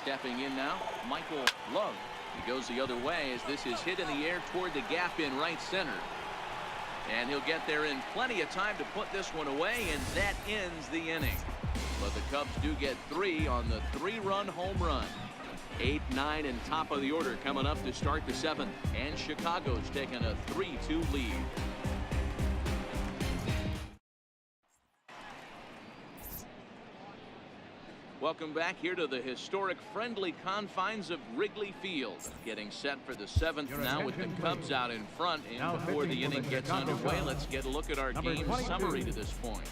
Stepping in now, Michael Love. He goes the other way as this is hit in the air toward the gap in right center. And he'll get there in plenty of time to put this one away, and that ends the inning. But the Cubs do get 3 on the 3-run home run. 8, 9, and top of the order coming up to start the 7th. And Chicago's taking a 3-2 lead. Welcome back here to the historic friendly confines of Wrigley Field. Getting set for the 7th now with the Cubs out in front. And before the inning gets underway, let's get a look at our game summary to this point.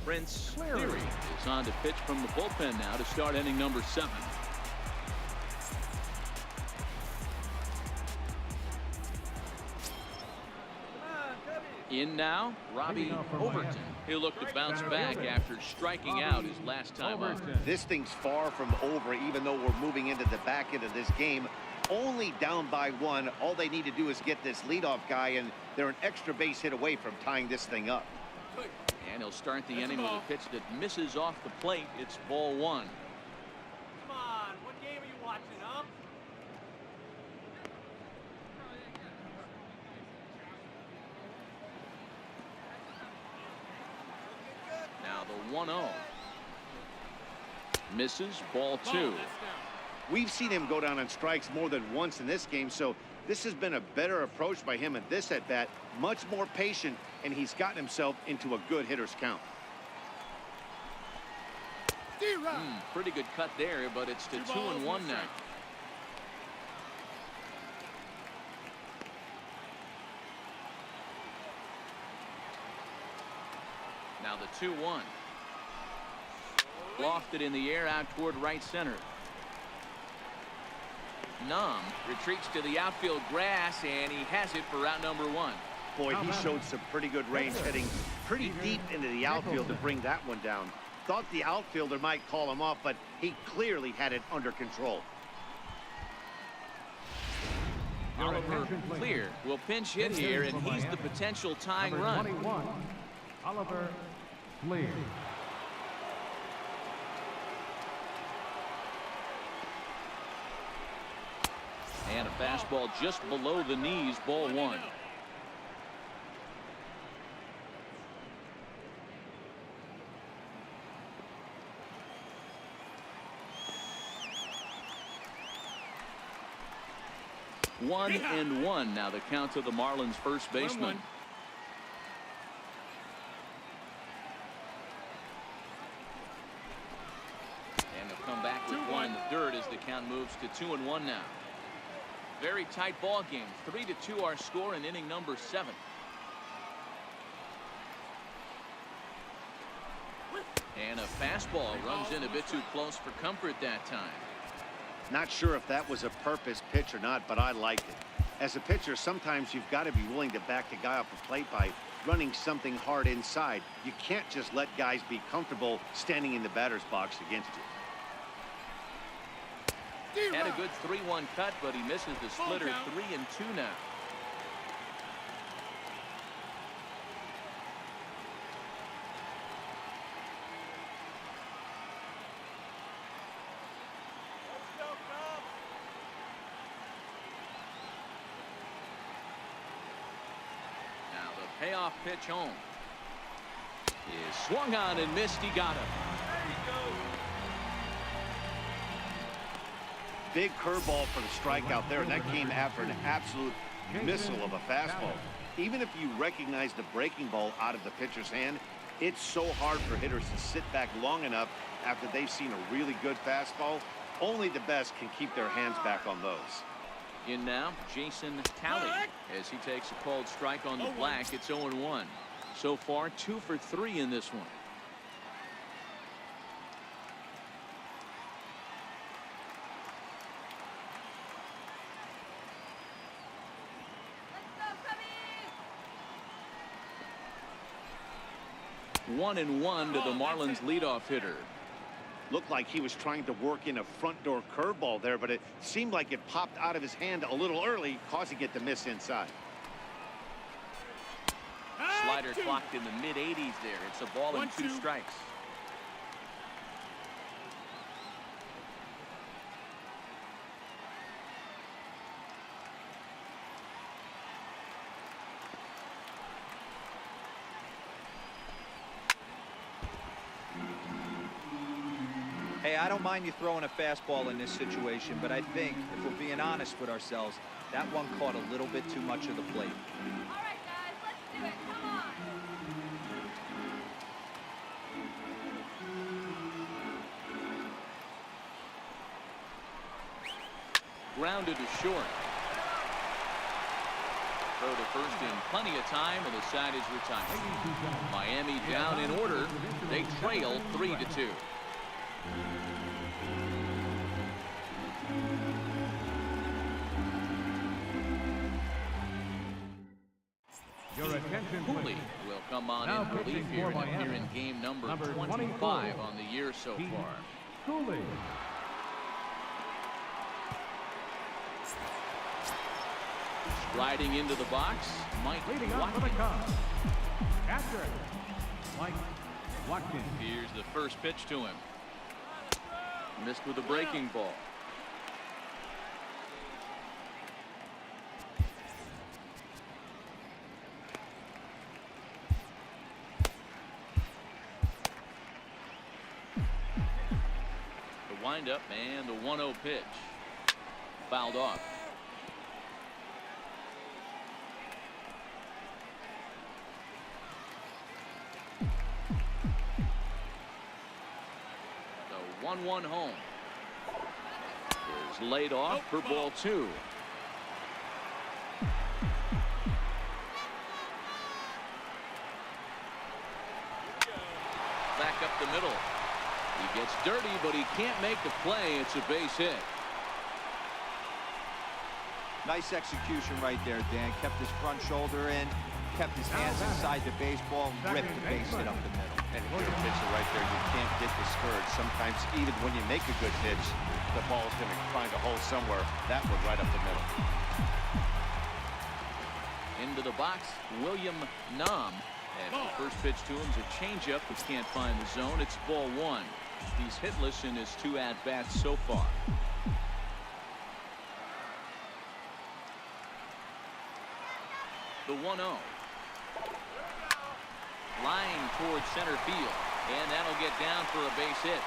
Prince Cleary is on to pitch from the bullpen now to start inning number 7. In now, Robbie Overton. He'll look to bounce back after striking out his last time up. This thing's far from over, even though we're moving into the back end of this game. Only down by 1. All they need to do is get this leadoff guy, and they're an extra base hit away from tying this thing up. And he'll start the inning with a pitch that misses off the plate. It's ball 1. Come on, what game are you watching, huh? Now the 1-0. Misses, ball 2. We've seen him go down on strikes more than once in this game, so this has been a better approach by him at this at-bat. Much more patient, and he's gotten himself into a good hitter's count. Pretty good cut there, but it's to 2-1 now. Now the 2-1. Lofted in the air out toward right center. Numb retreats to the outfield grass, and he has it for out number 1. Boy, he showed some pretty good range, heading pretty deep into the outfield to bring that one down. Thought the outfielder might call him off, but he clearly had it under control. Oliver Clear will pinch hit here, and he's the potential tying run. 21, Oliver Clear. And a fastball just below the knees, ball 1. One and one now the count to the Marlins first baseman. And they'll come back with 1 in the third as the count moves to 2-1 now. Very tight ball game. 3-2 our score in inning number 7. And a fastball runs in a bit too close for comfort that time. Not sure if that was a purpose pitch or not, but I liked it. As a pitcher, sometimes you've got to be willing to back the guy off the plate by running something hard inside. You can't just let guys be comfortable standing in the batter's box against you. Had a good 3-1 cut, but he misses the splitter. 3-2 now. Now the payoff pitch home is swung on and missed. He got him. Big curveball for the strikeout there, and that came after an absolute missile of a fastball. Even if you recognize the breaking ball out of the pitcher's hand, it's so hard for hitters to sit back long enough after they've seen a really good fastball. Only the best can keep their hands back on those. In now, Jason Talley as he takes a called strike on the black. It's 0-1. So far, 2 for 3 in this one. One and one to the Marlins leadoff hitter. Looked like he was trying to work in a front door curveball there, but it seemed like it popped out of his hand a little early, causing it to miss inside. Slider clocked in the mid-80s there. It's a ball and 2 strikes. Hey, I don't mind you throwing a fastball in this situation, but I think if we're being honest with ourselves, that one caught a little bit too much of the plate. All right, guys, let's do it. Come on. Grounded to short. Throw to first in plenty of time, and the side is retired. Miami down in order. They trail 3-2. Your attention, Cooley please. will come on Now in relief pitching here, for and appear Miami. in game number Number 25 24. on the year so far. Cooley. Riding into the box, Mike Leading off for the Watkins. Cubs. Catcher, Mike Watkins. Here's the first pitch to him. Missed with a breaking ball. The windup and the 1-0 pitch. Fouled off. The 1-1 home is laid off for ball 2. Back up the middle. He gets dirty, but he can't make the play. It's a base hit. Nice execution right there, Dan. Kept his front shoulder in, kept his hands inside the baseball, and ripped the base hit up the middle. And a good pitcher right there. You can't get discouraged. Sometimes even when you make a good pitch, the ball's going to find a hole somewhere. That one right up the middle. Into the box, William Nam. And the first pitch to him is a changeup that can't find the zone. It's ball 1. He's hitless in his 2 at-bats so far. The 1-0. Line towards center field, and that'll get down for a base hit.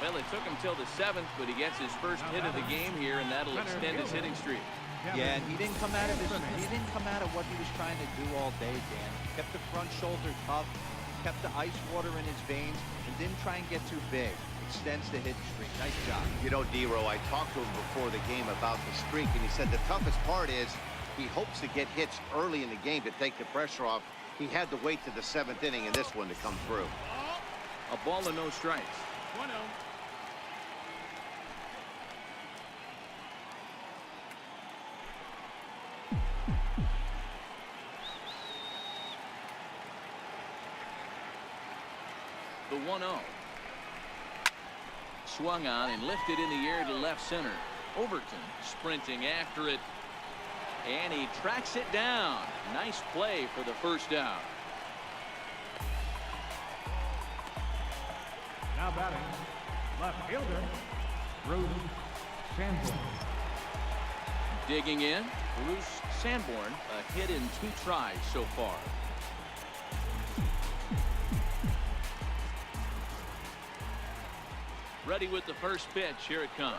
Well, it took him till the 7th, but he gets his first hit of the game here, and that'll extend his hitting streak. Yeah, and he didn't come out of what he was trying to do all day, Dan. Kept the front shoulder tough, kept the ice water in his veins, and didn't try and get too big. Extends the hitting streak. Nice job. You know, D-Row, I talked to him before the game about the streak, and he said the toughest part is he hopes to get hits early in the game to take the pressure off. He had to wait to the 7th inning in this one to come through. A ball and no strikes. 1-0. The 1-0. Swung on and lifted in the air to left center. Overton sprinting after it, and he tracks it down. Nice play for the first out. Now batting, left fielder, Bruce Sanborn. Digging in, Bruce Sanborn, a hit in 2 tries so far. Ready with the first pitch. Here it comes.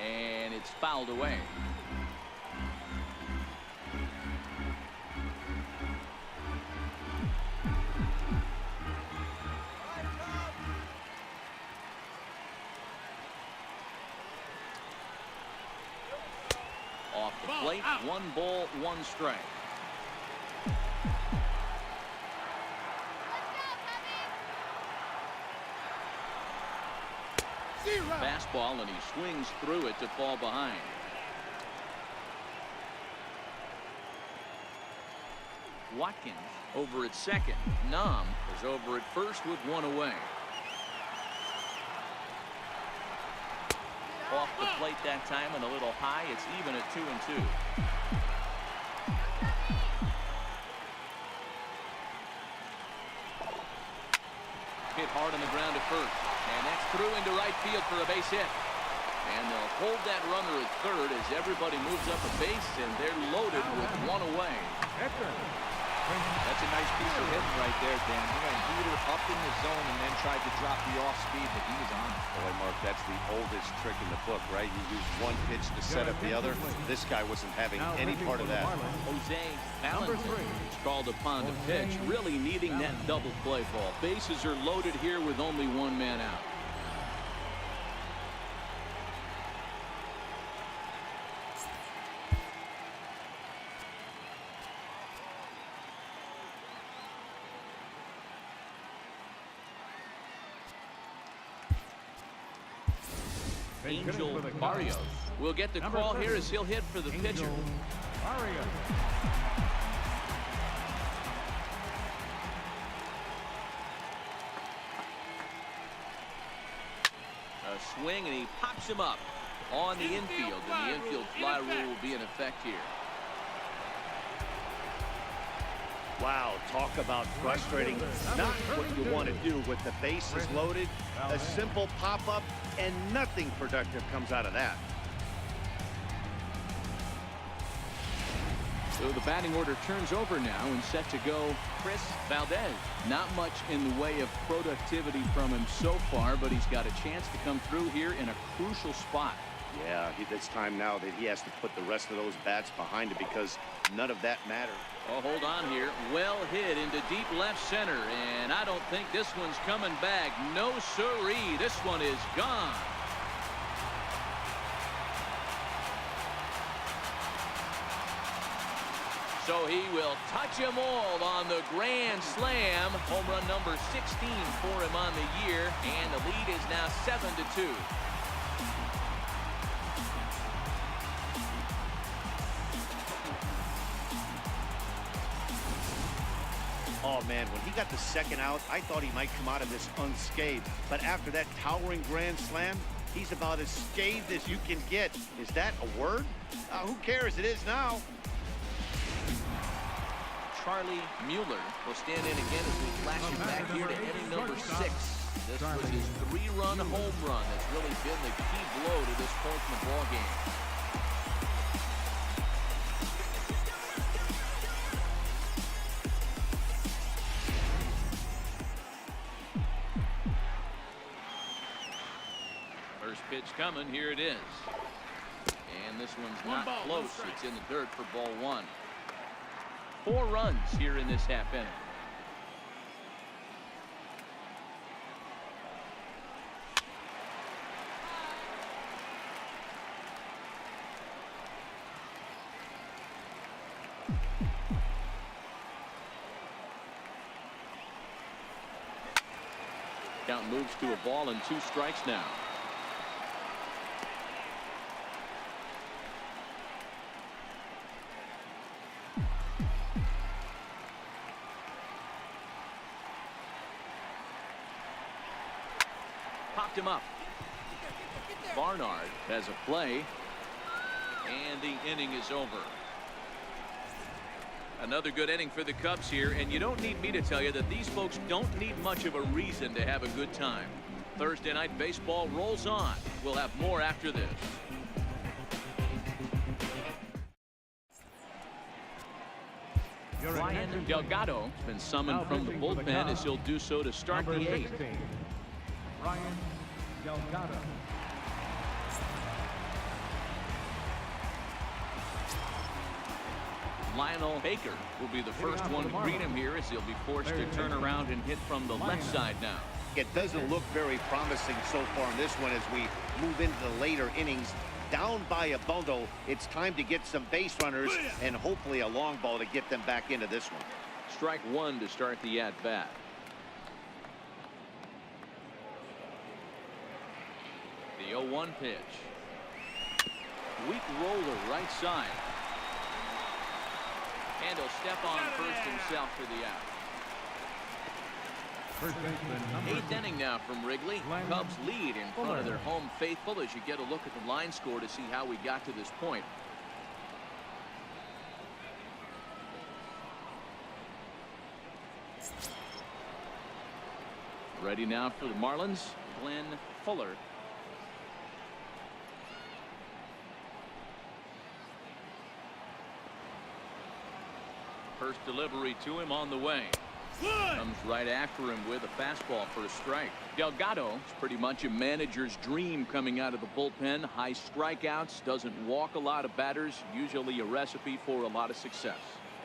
And it's fouled away. Off the plate, 1 ball, 1 strike. Fastball, and he swings through it to fall behind. Watkins over at second. Nam is over at first with 1 away. Off the plate that time and a little high. It's even at 2-2. Hit hard on the ground to first. And that's through into right field for a base hit. And they'll hold that runner at third as everybody moves up a base, and they're loaded with 1 away. That's a nice piece of hitting right there, Dan. He went heater up in the zone and then tried to drop the off speed, but he was on it. Boy, Mark, that's the oldest trick in the book, right? You use one pitch to set up the other. This guy wasn't having any part of that. Jose Valentin is called upon to pitch, really needing that double play ball. Bases are loaded here with only one man out. Angel Barrios will get the call here as he'll hit for the pitcher. A swing, and he pops him up on the infield, and the infield fly rule will be in effect here. Wow, talk about frustrating. Not what you want to do with the bases loaded. A simple pop-up, and nothing productive comes out of that. So the batting order turns over now, and set to go Chris Valdez. Not much in the way of productivity from him so far, but he's got a chance to come through here in a crucial spot. Yeah, it's time now that he has to put the rest of those bats behind him, because none of that mattered. Oh, hold on here. Well hit into deep left center, and I don't think this one's coming back. No siree. This one is gone. So he will touch them all on the grand slam. Home run number 16 for him on the year, and the lead is now 7-2. Oh, man, when he got the second out, I thought he might come out of this unscathed. But after that towering grand slam, he's about as scathed as you can get. Is that a word? Who cares? It is now. Charlie Mueller will stand in again as we flash him back here to inning number 6. This was his 3-run home run that's really been the key blow to this point in the ball game. First pitch coming. Here it is. And this one's not close. It's in the dirt for ball 1. 4 runs here in this half inning. Count moves to a ball and 2 strikes now. Popped him up. Barnard has a play, and the inning is over. Another good inning for the Cubs here, and you don't need me to tell you that these folks don't need much of a reason to have a good time. Thursday night baseball rolls on. We'll have more after this. Ryan Delgado has been summoned from the bullpen as he'll do so to start the 8th. Ryan Delgado. Lionel Baker will be the first one to greet him here as he'll be forced to turn around and hit from the left side now. It doesn't look very promising so far in this one as we move into the later innings. Down by a bundle, it's time to get some base runners and hopefully a long ball to get them back into this one. Strike 1 to start the at-bat. The 0-1 pitch. Weak roller right side. And he'll step on first himself for the out. 8th inning now from Wrigley. Cubs lead in front of their home faithful as you get a look at the line score to see how we got to this point. Ready now for the Marlins, Glenn Fuller. First delivery to him on the way. Comes right after him with a fastball for a strike. Delgado is pretty much a manager's dream coming out of the bullpen. High strikeouts, doesn't walk a lot of batters, usually a recipe for a lot of success.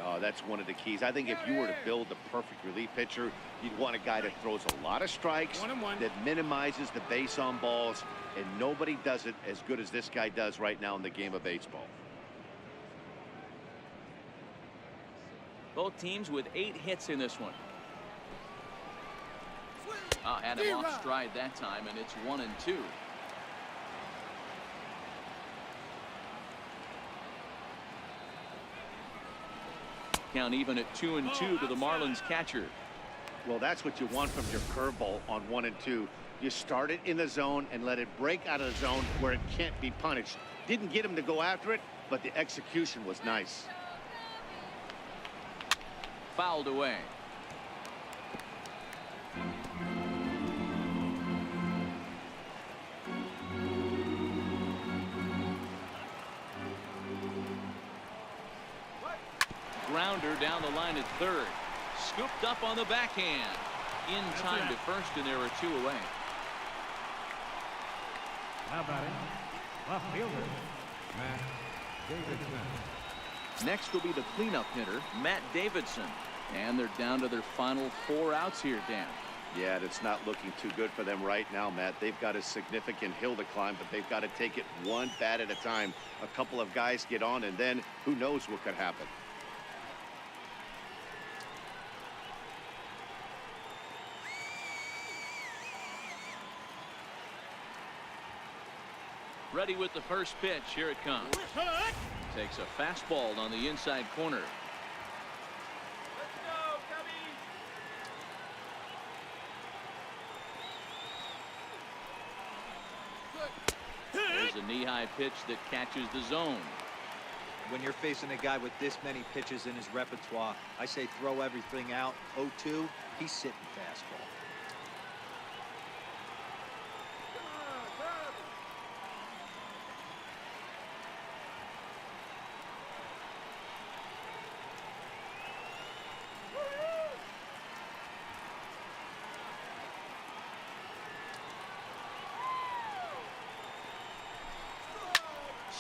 Oh, that's one of the keys. I think if you were to build the perfect relief pitcher, you'd want a guy that throws a lot of strikes, that minimizes the base on balls, and nobody does it as good as this guy does right now in the game of baseball. Both teams with 8 hits in this one. Had him off stride that time, and it's 1-2. Count even at 2-2 to the Marlins catcher. Well, that's what you want from your curveball on 1-2. You start it in the zone and let it break out of the zone where it can't be punished. Didn't get him to go after it, but the execution was nice. Fouled away. Grounder down the line at third. Scooped up on the backhand. In time to first, and there are 2 away. Now batting, left fielder, Matt Davidson. Next will be the cleanup hitter, Matt Davidson. And they're down to their final 4 outs here, Dan. Yeah, it's not looking too good for them right now, Matt. They've got a significant hill to climb, but they've got to take it one bat at a time. A couple of guys get on, and then who knows what could happen. Ready with the first pitch. Here it comes. Takes a fastball on the inside corner. Let's go, Cubbies! There's a knee-high pitch that catches the zone. When you're facing a guy with this many pitches in his repertoire, I say throw everything out. 0-2, he's sitting fastball.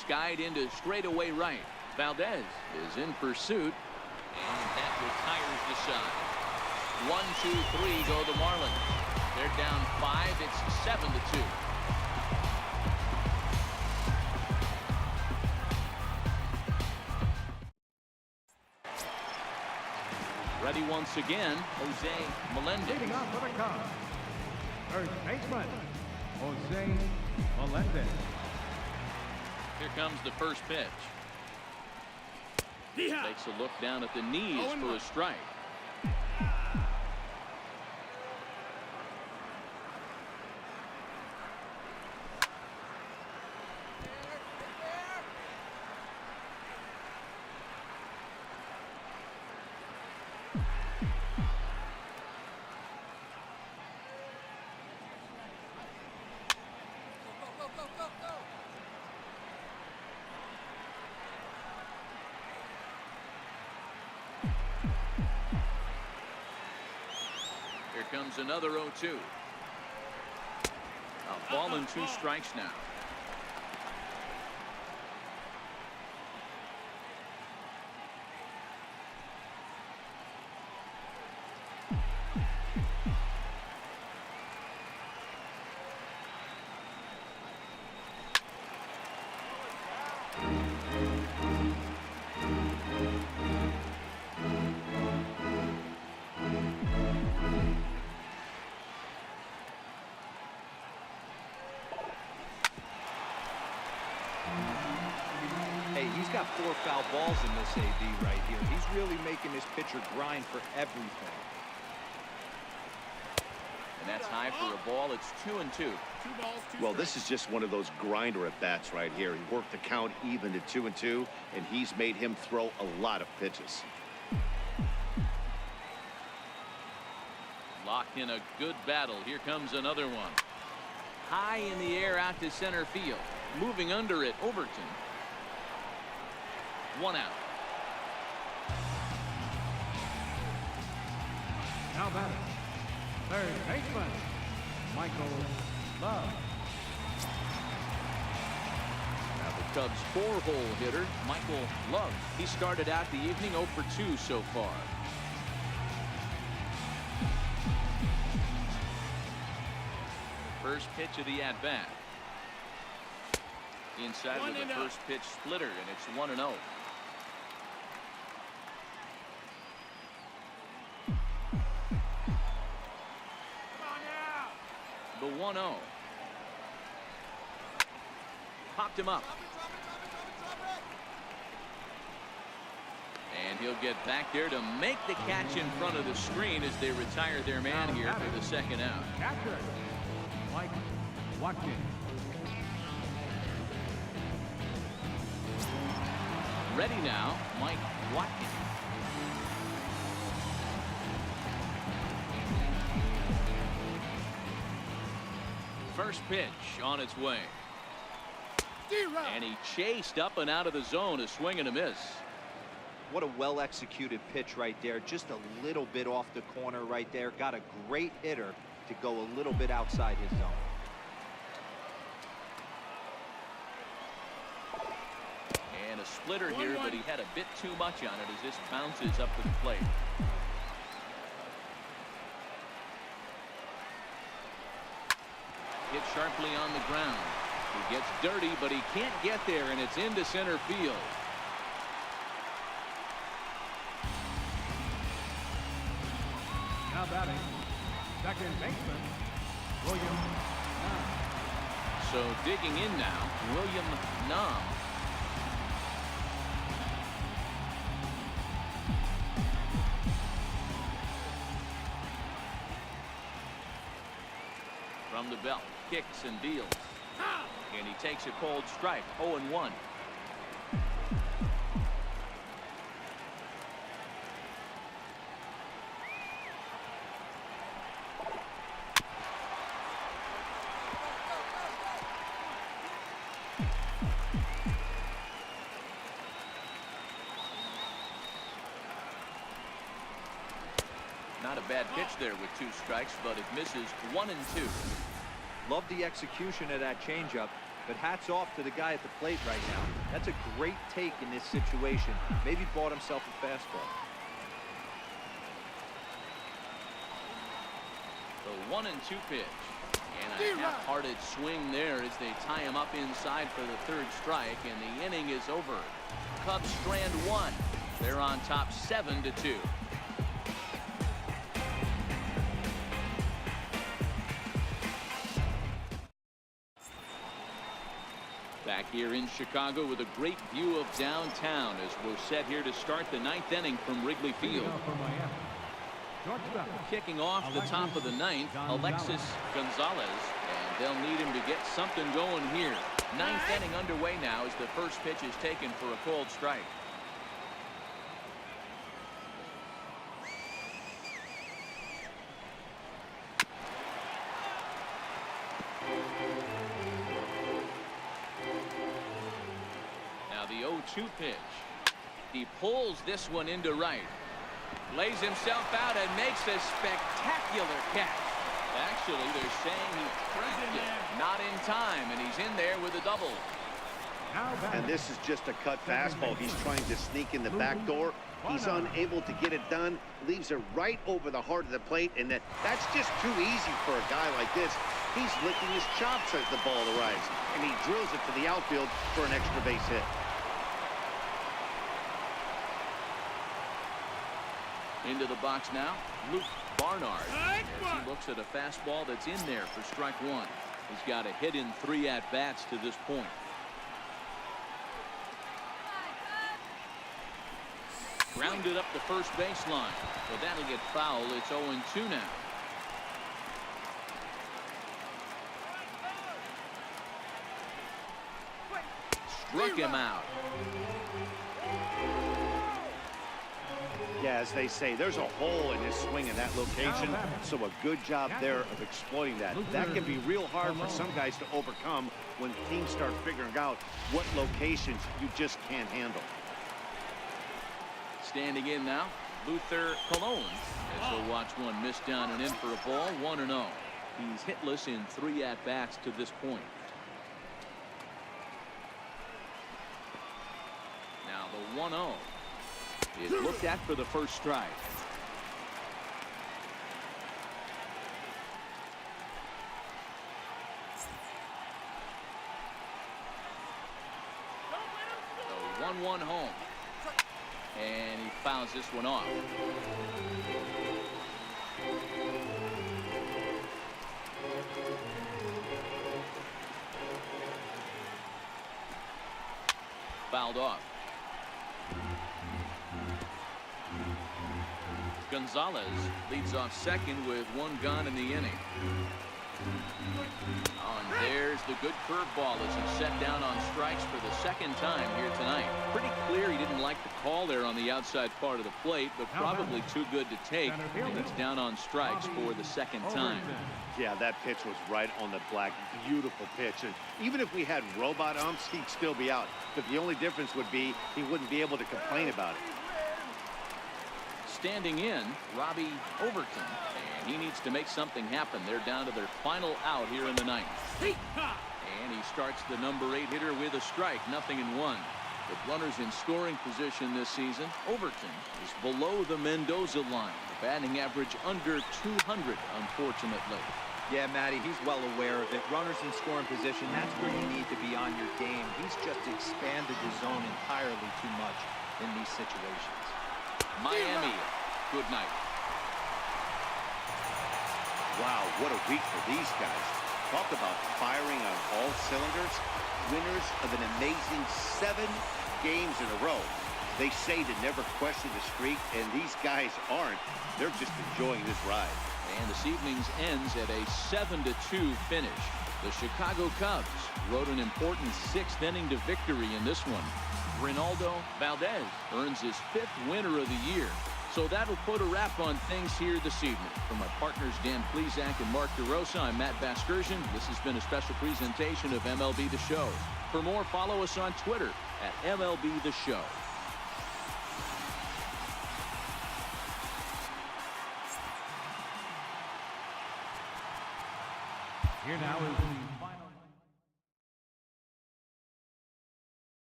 Skied into straightaway right. Valdez is in pursuit, and that retires the shot. 1, 2, 3 go the Marlins. They're down 5. It's 7-2. Ready once again, Jose Melendez. Leading off for the Cubs, first baseman, Jose Melendez. Here comes the first pitch. Takes a look down at the knees for a strike. Comes another 0-2. A ball and 2 strikes now. Hey, he's got 4 foul balls in this AB right here. He's really making this pitcher grind for everything. And that's high for a ball. It's 2-2. Well, this is just one of those grinder at bats right here. He worked the count even to 2-2, and he's made him throw a lot of pitches. Locked in a good battle. Here comes another one. High in the air out to center field. Moving under it, Overton. 1 out. Now batting, third baseman, Michael Love. Now the Cubs' 4-hole hitter, Michael Love. He started out the evening 0 for 2 so far. First pitch of the at-bat. Inside with the first pitch splitter, and it's 1-0. The 1-0. Popped him up. And he'll get back there to make the catch in front of the screen as they retire their man here for the second out. Catcher, Mike Watkins. Ready now, Mike Watkins. First pitch on its way. And he chased up and out of the zone, a swing and a miss. What a well-executed pitch right there. Just a little bit off the corner right there. Got a great hitter to go a little bit outside his zone. And a splitter here, but he had a bit too much on it as this bounces up to the plate. Hit sharply on the ground. He gets dirty, but he can't get there, and it's into center field. Now batting, second baseman, William Nam. So digging in now, William Nam. From the belt, kicks and deals. And he takes a cold strike, 0-1. Not a bad pitch there with 2 strikes, but it misses 1 and 2. Love the execution of that changeup, but hats off to the guy at the plate right now. That's a great take in this situation. Maybe bought himself a fastball. The 1 and 2 pitch. And a half-hearted swing there as they tie him up inside for the 3rd strike, and the inning is over. Cubs strand 1. They're on top 7-2. Back here in Chicago with a great view of downtown as we're set here to start the 9th inning from Wrigley Field. Kicking off the top of the 9th, Alexis Gonzalez, and they'll need him to get something going here. 9th inning underway now as the first pitch is taken for a cold strike. The 0-2 pitch. He pulls this one into right. Lays himself out and makes a spectacular catch. Actually, they're saying he cracked it. Not in time, and he's in there with a double. And this is just a cut fastball. He's trying to sneak in the back door. He's unable to get it done. Leaves it right over the heart of the plate, and that's just too easy for a guy like this. He's licking his chops as the ball arrives, and he drills it to the outfield for an extra base hit. Into the box now, Luke Barnard. As he looks at a fastball that's in there for strike 1. He's got a hit in 3 at-bats to this point. Grounded up the first baseline, but that'll get foul. It's 0-2 now. Struck him out. Yeah, as they say, there's a hole in his swing in that location, so a good job there of exploiting that. That can be real hard for some guys to overcome when teams start figuring out what locations you just can't handle. Standing in now, Luther Cologne, as he'll watch one miss down and in for a ball. 1-0. He's hitless in 3 at-bats to this point. Now the 1-0 is looked at for the first strike. The 1-1 home. And he fouls this one off. Fouled off. Gonzalez leads off second with 1 gone in the inning. And there's the good curveball as he's set down on strikes for the second time here tonight. Pretty clear he didn't like the call there on the outside part of the plate, but probably too good to take. And he's down on strikes for the second time. Yeah, that pitch was right on the black. Beautiful pitch. And even if we had robot umps, he'd still be out. But the only difference would be he wouldn't be able to complain about it. Standing in, Robbie Overton, and he needs to make something happen. They're down to their final out here in the ninth. And he starts the number 8 hitter with a strike, 0-1. With runners in scoring position this season, Overton is below the Mendoza line. The batting average under 200, unfortunately. Yeah, Matty, he's well aware of it. Runners in scoring position, that's where you need to be on your game. He's just expanded the zone entirely too much in these situations. Miami, good night. Wow, what a week for these guys. Talk about firing on all cylinders. Winners of an amazing 7 games in a row. They say to never question the streak, and these guys aren't. They're just enjoying this ride. And this evening's ends at a 7-2 finish. The Chicago Cubs rode an important 6th inning to victory in this one. Reynaldo Valdez earns his 5th winner of the year. So that'll put a wrap on things here this evening. For my partners Dan Plesac and Mark DeRosa, I'm Matt Vasgersian. This has been a special presentation of MLB The Show. For more, follow us on Twitter at MLB The Show. Here now is